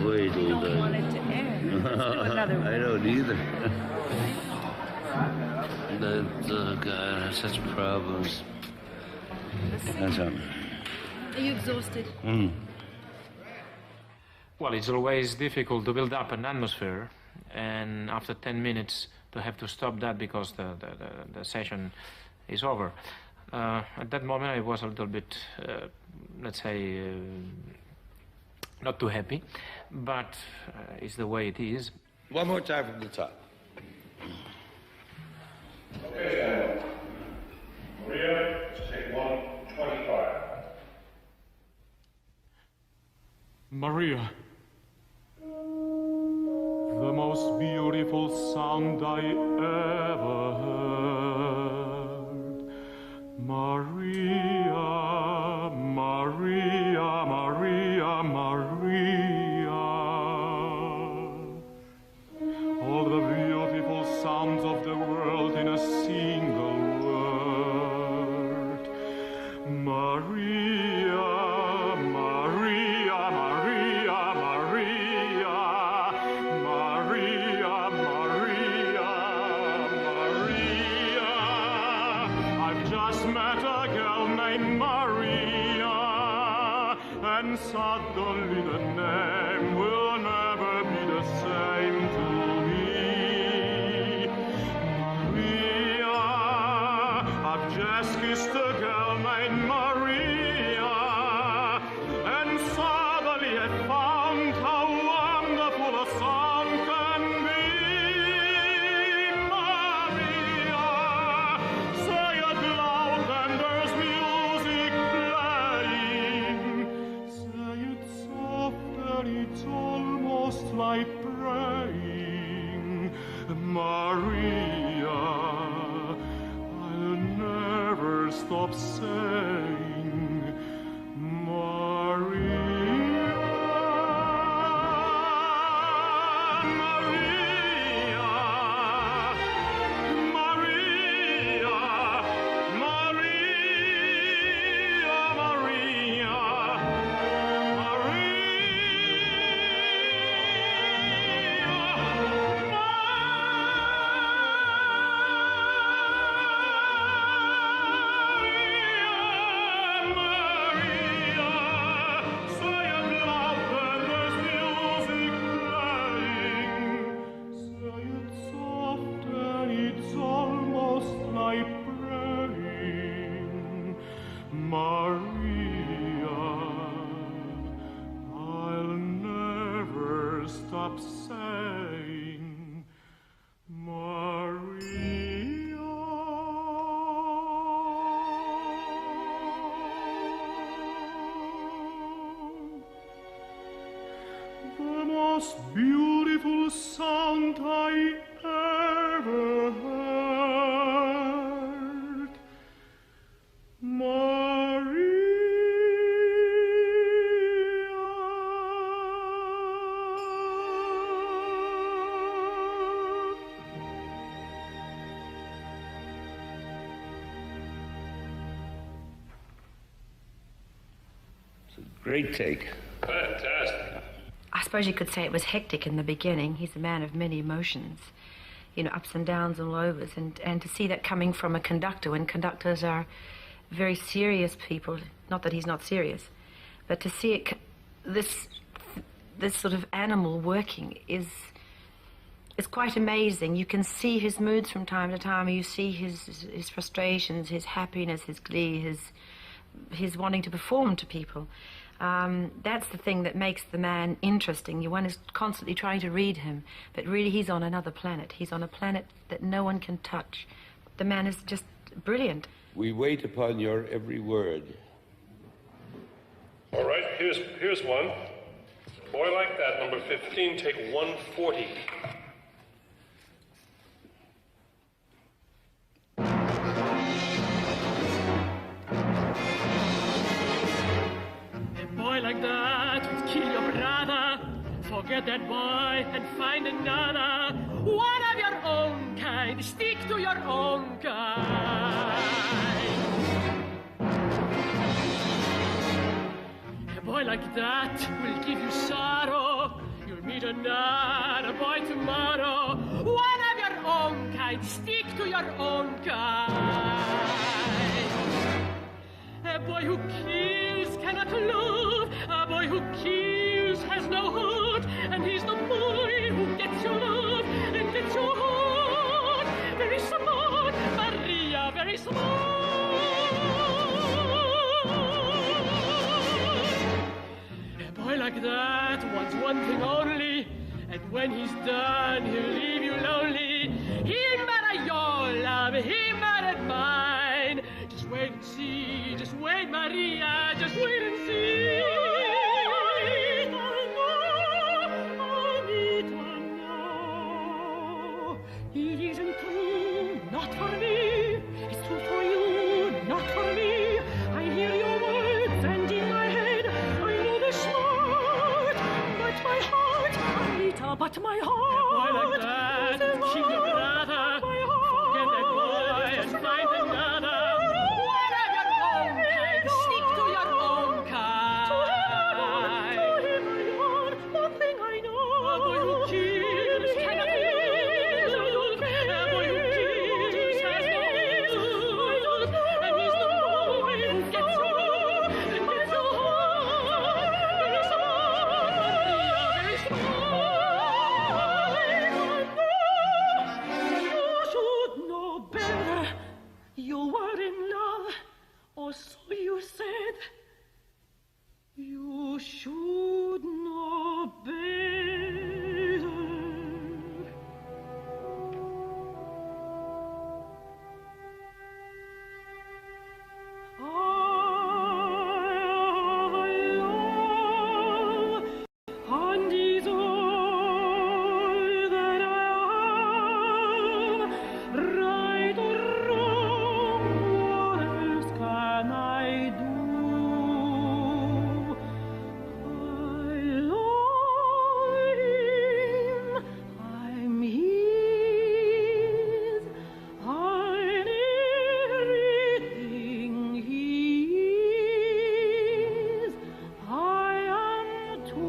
Wait, hold on. Want it to end. Let's do another one. I don't either. God, such problems. That's Are you exhausted? well, it's always difficult to build up an atmosphere, and after 10 minutes to have to stop that because the session is over. At that moment, I was a little bit, let's say, not too happy, but it's the way it is. One more time from the top. Okay, Maria, take 125. Maria, the most beautiful sound I ever heard. the world in a single word. Maria, Maria, Maria, Maria, Maria, Maria, Maria. I've just met a girl named Maria, and suddenly the name will never be the same to me. Maria, I've just kissed a girl named Maria, and suddenly I found how wonderful a song can be. Maria, say it loud and there's music playing. Say it soft and it's almost like praying. Maria, I'll never stop saying Maria. Maria, Maria, Maria, Maria, I'll never stop saying Maria. The most beautiful sound I ever heard. Maria. It's a great take. Fantastic. I suppose you could say it was hectic in the beginning. He's a man of many emotions, you know, ups and downs and lowers, and to see that coming from a conductor, when conductors are very serious people, not that he's not serious, but to see it, this sort of animal working is quite amazing. You can see his moods from time to time. You see his frustrations, his happiness, his glee, his wanting to perform to people. That's the thing that makes the man interesting. One is constantly trying to read him, but really he's on another planet. He's on a planet that no one can touch. The man is just brilliant. We wait upon your every word. All right, here's one. Boy Like That, number 15, take 140. A boy like that would kill your brother. Forget that boy and find another. One of your own kind. Stick to your own kind. A boy like that will give you sorrow. You'll meet another boy tomorrow. One of your own kind. Stick to your own kind. A boy who kills cannot love. A boy who kills has no heart. And he's the boy who gets your love and gets your heart. Very smart, Maria, very smart. A boy like that wants one thing only. And when he's done, he'll leave you lonely. He'll marry your love, he married mine. Just wait and see, just wait, Maria, just wait and see. It isn't true, not for me. It's true for you, not for me. I hear your words and in my head I know they're smart. But my heart, Anita, but my heart. A boy like that, kill your brother. better. You were in love, or so you said. You should know better. And is all that I have, right or wrong, what else can I do? I love him, I'm his, I'm everything he is, I am too.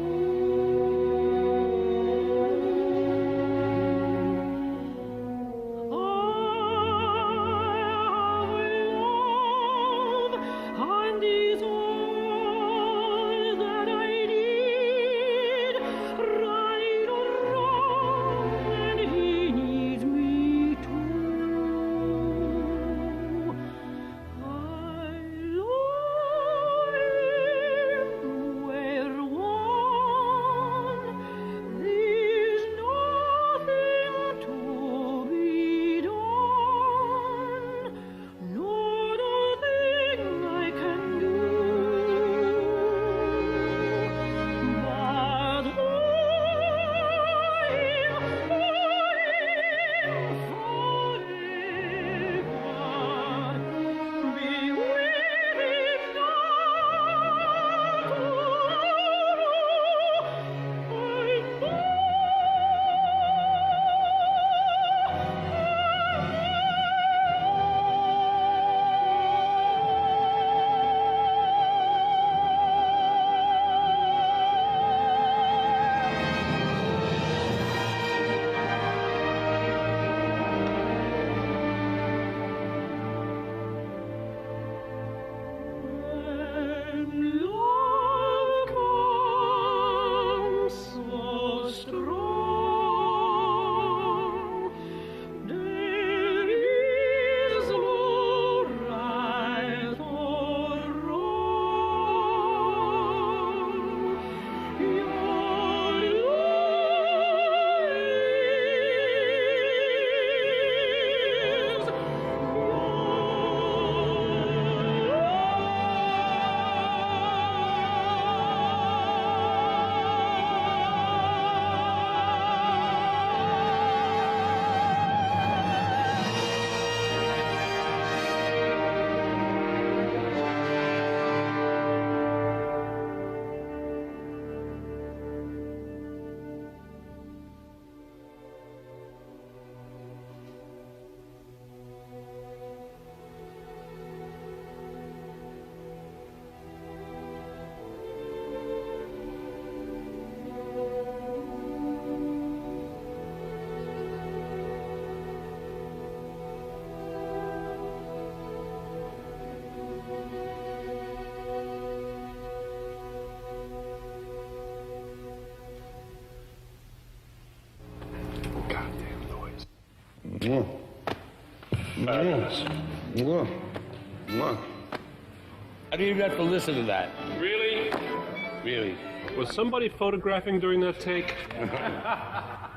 And is all that I need, right or wrong, and he needs me too. I love him, we're one. There's nothing to be done, not a thing I can do. But forever, be with him love comes so strong. There is no right or wrong. Your love Fabulous. I didn't even have to listen to that. Really? Really. Was somebody photographing during that take?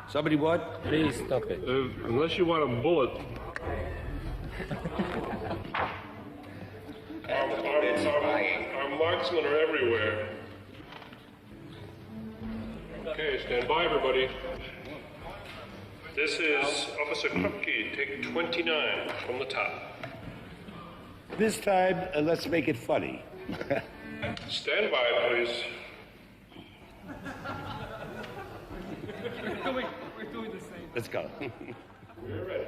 Somebody what? Please stop it. Unless you want a bullet. Our marksmen are everywhere. Okay, stand by, everybody. This is Officer Krupke, take 29 from the top. This time, let's make it funny. Stand by, please. We're doing the same. Let's go. We're ready.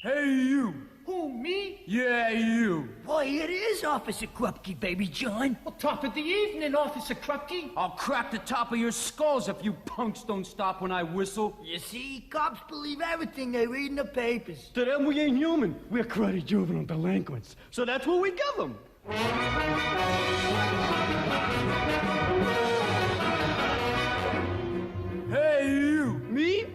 Hey, you. Who, me? Yeah, you. Why, it is Officer Krupke, baby John. Well, top of the evening, Officer Krupke. I'll crack the top of your skulls if you punks don't stop when I whistle. You see, cops believe everything they read in the papers. To them, we ain't human. We're cruddy juvenile delinquents. So that's what we give them. Hey, you.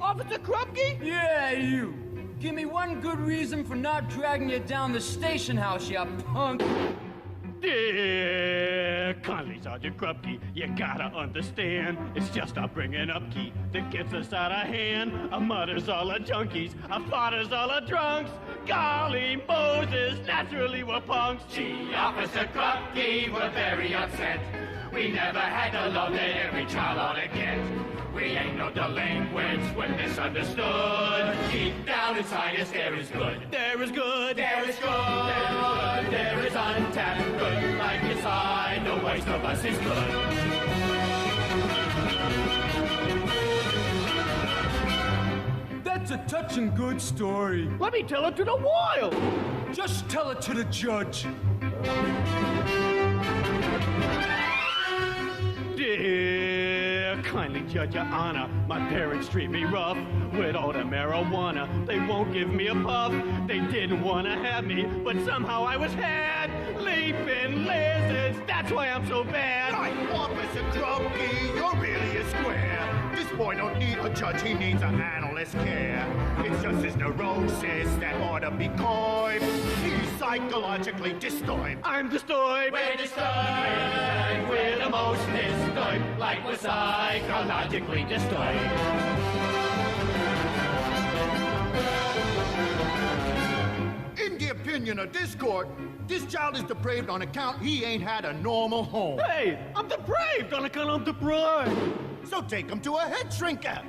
Officer Krupke? Yeah, you. Give me one good reason for not dragging you down the station house, you punk. Dear kindly Sergeant Krupke, you gotta understand, it's just our bringing up key that gets us out of hand. Our mothers all are junkies, our fathers all are drunks. Golly Moses, naturally we're punks. Gee, Officer Krupke, we're very upset. We never had the love that every child ought to get. We ain't no delinquents, we're misunderstood. Deep down inside us there is good. There is good. There is good. There is untapped good. Life inside, the waste of us is good. That's a touching good story. Let me tell it to the wild. Just tell it to the judge. Dear kindly Judge, Your Honor, my parents treat me rough with all the marijuana. They won't give me a puff. They didn't want to have me, but somehow I was had. Leaping lizards, that's why I'm so bad. Right, Officer Krupke, you're really a square. This boy don't need a judge, he needs an analyst care. It's just his neurosis that ought to be coy. He's psychologically disturbed. I'm disturbed. We're disturbed. We're the most disturbed. Like we're psychologically disturbed. In the opinion of this court, this child is depraved on account he ain't had a normal home. Hey, I'm depraved on account I'm deprived. So take him to a head shrinker.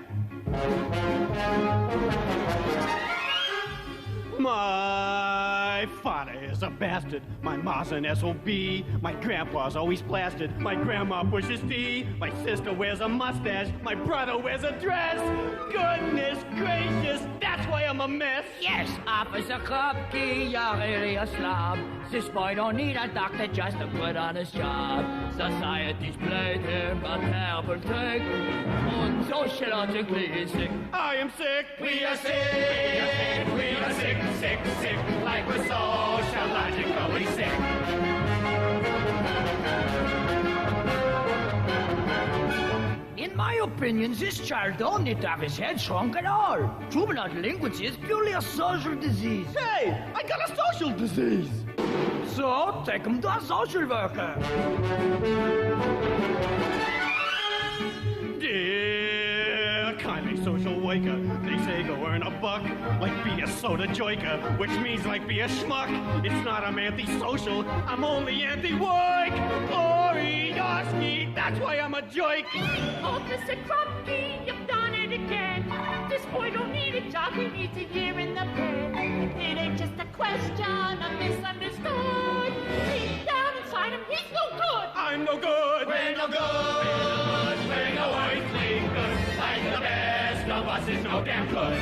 My father is a bastard. My ma's an SOB. My grandpa's always blasted. My grandma pushes tea. My sister wears a mustache. My brother wears a dress. Goodness gracious, that's why I'm a mess. Yes, Officer Krupke, you're really a slob. This boy don't need a doctor just to put on his job. Society's played him a terrible trick. And sociologically he's sick. I am sick. We are sick. We are sick, sick, sick. Like we're sociologically sick. In my opinion, this child don't need to have his head shrunk at all. Juvenile delinquency is purely a social disease. Hey, I got a social disease. So, take him to a social worker. Dear kindly social waker, they say go earn a buck, like be a soda joiker, which means like be a schmuck. It's not I'm anti-social, I'm only anti-work. Glorioski, that's why I'm a joke. Officer Krupke, you've done it again. This boy don't need a job, he needs a year in the pen. It ain't just a question of misunderstood. Deep down inside him, he's no good. I'm no good. We're no good. We're no earthly good. Like the best of us is no damn good.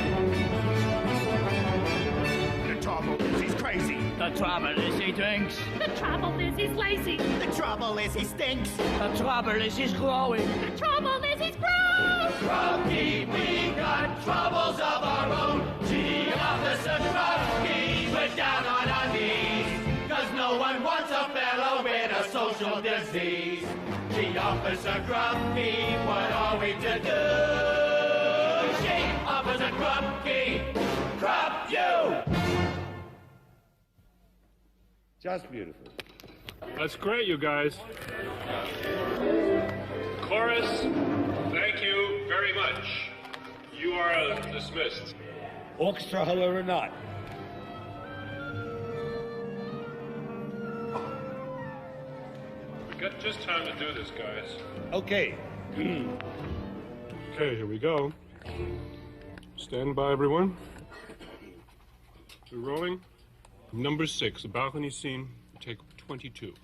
The trouble is he's crazy. The trouble is he drinks. The trouble is he's lazy. The trouble is he stinks. The trouble is he's growing. The trouble is he's grown. Krupke, we got troubles of our own. Gee, Officer Krupke, we're down on our knees. Cause no one wants a fellow with a social disease. Gee, Officer Krupke, what are we to do? Gee, Officer Krupke, Krupp you! Just beautiful. That's great, you guys. Chorus, thank you very much. You are dismissed. Orchestra, however, not. We got just time to do this, guys. Okay. Okay, here we go. Stand by, everyone. We're rolling. Number 6, a balcony scene, take 22.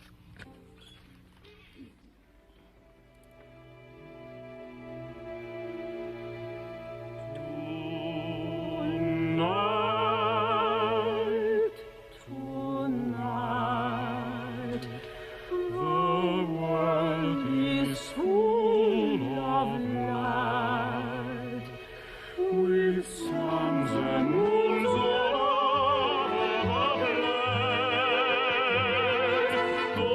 Tonight, the world is full of light, with suns and moons all over the place.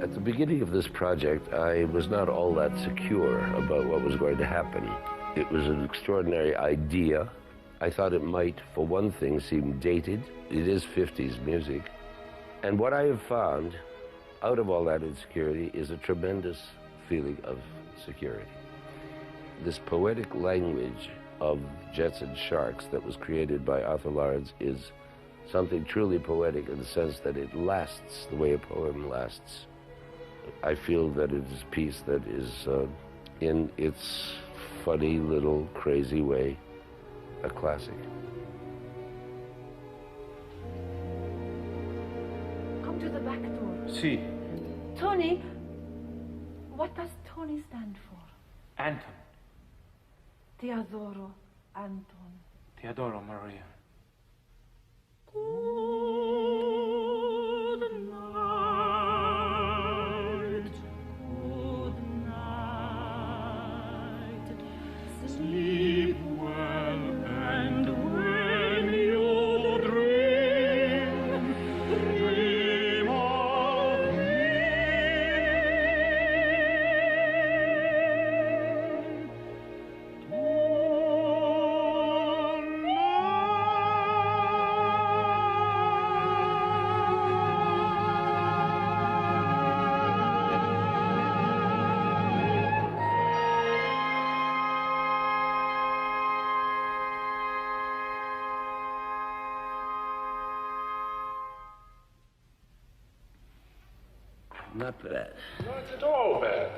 At the beginning of this project, I was not all that secure about what was going to happen. It was an extraordinary idea. I thought it might, for one thing, seem dated. It is 50s music. And what I have found out of all that insecurity is a tremendous feeling of security. This poetic language of jets and sharks that was created by Arthur Lawrence is something truly poetic in the sense that it lasts the way a poem lasts. I feel that it is a piece that is, in its funny little crazy way, a classic. Come to the back door. Si. Tony, what does Tony stand for? Anton. Teodoro Anton. Teodoro Maria. Good night, good night. Sleep well, and when you dream, dream of me. Not bad. Not at all bad.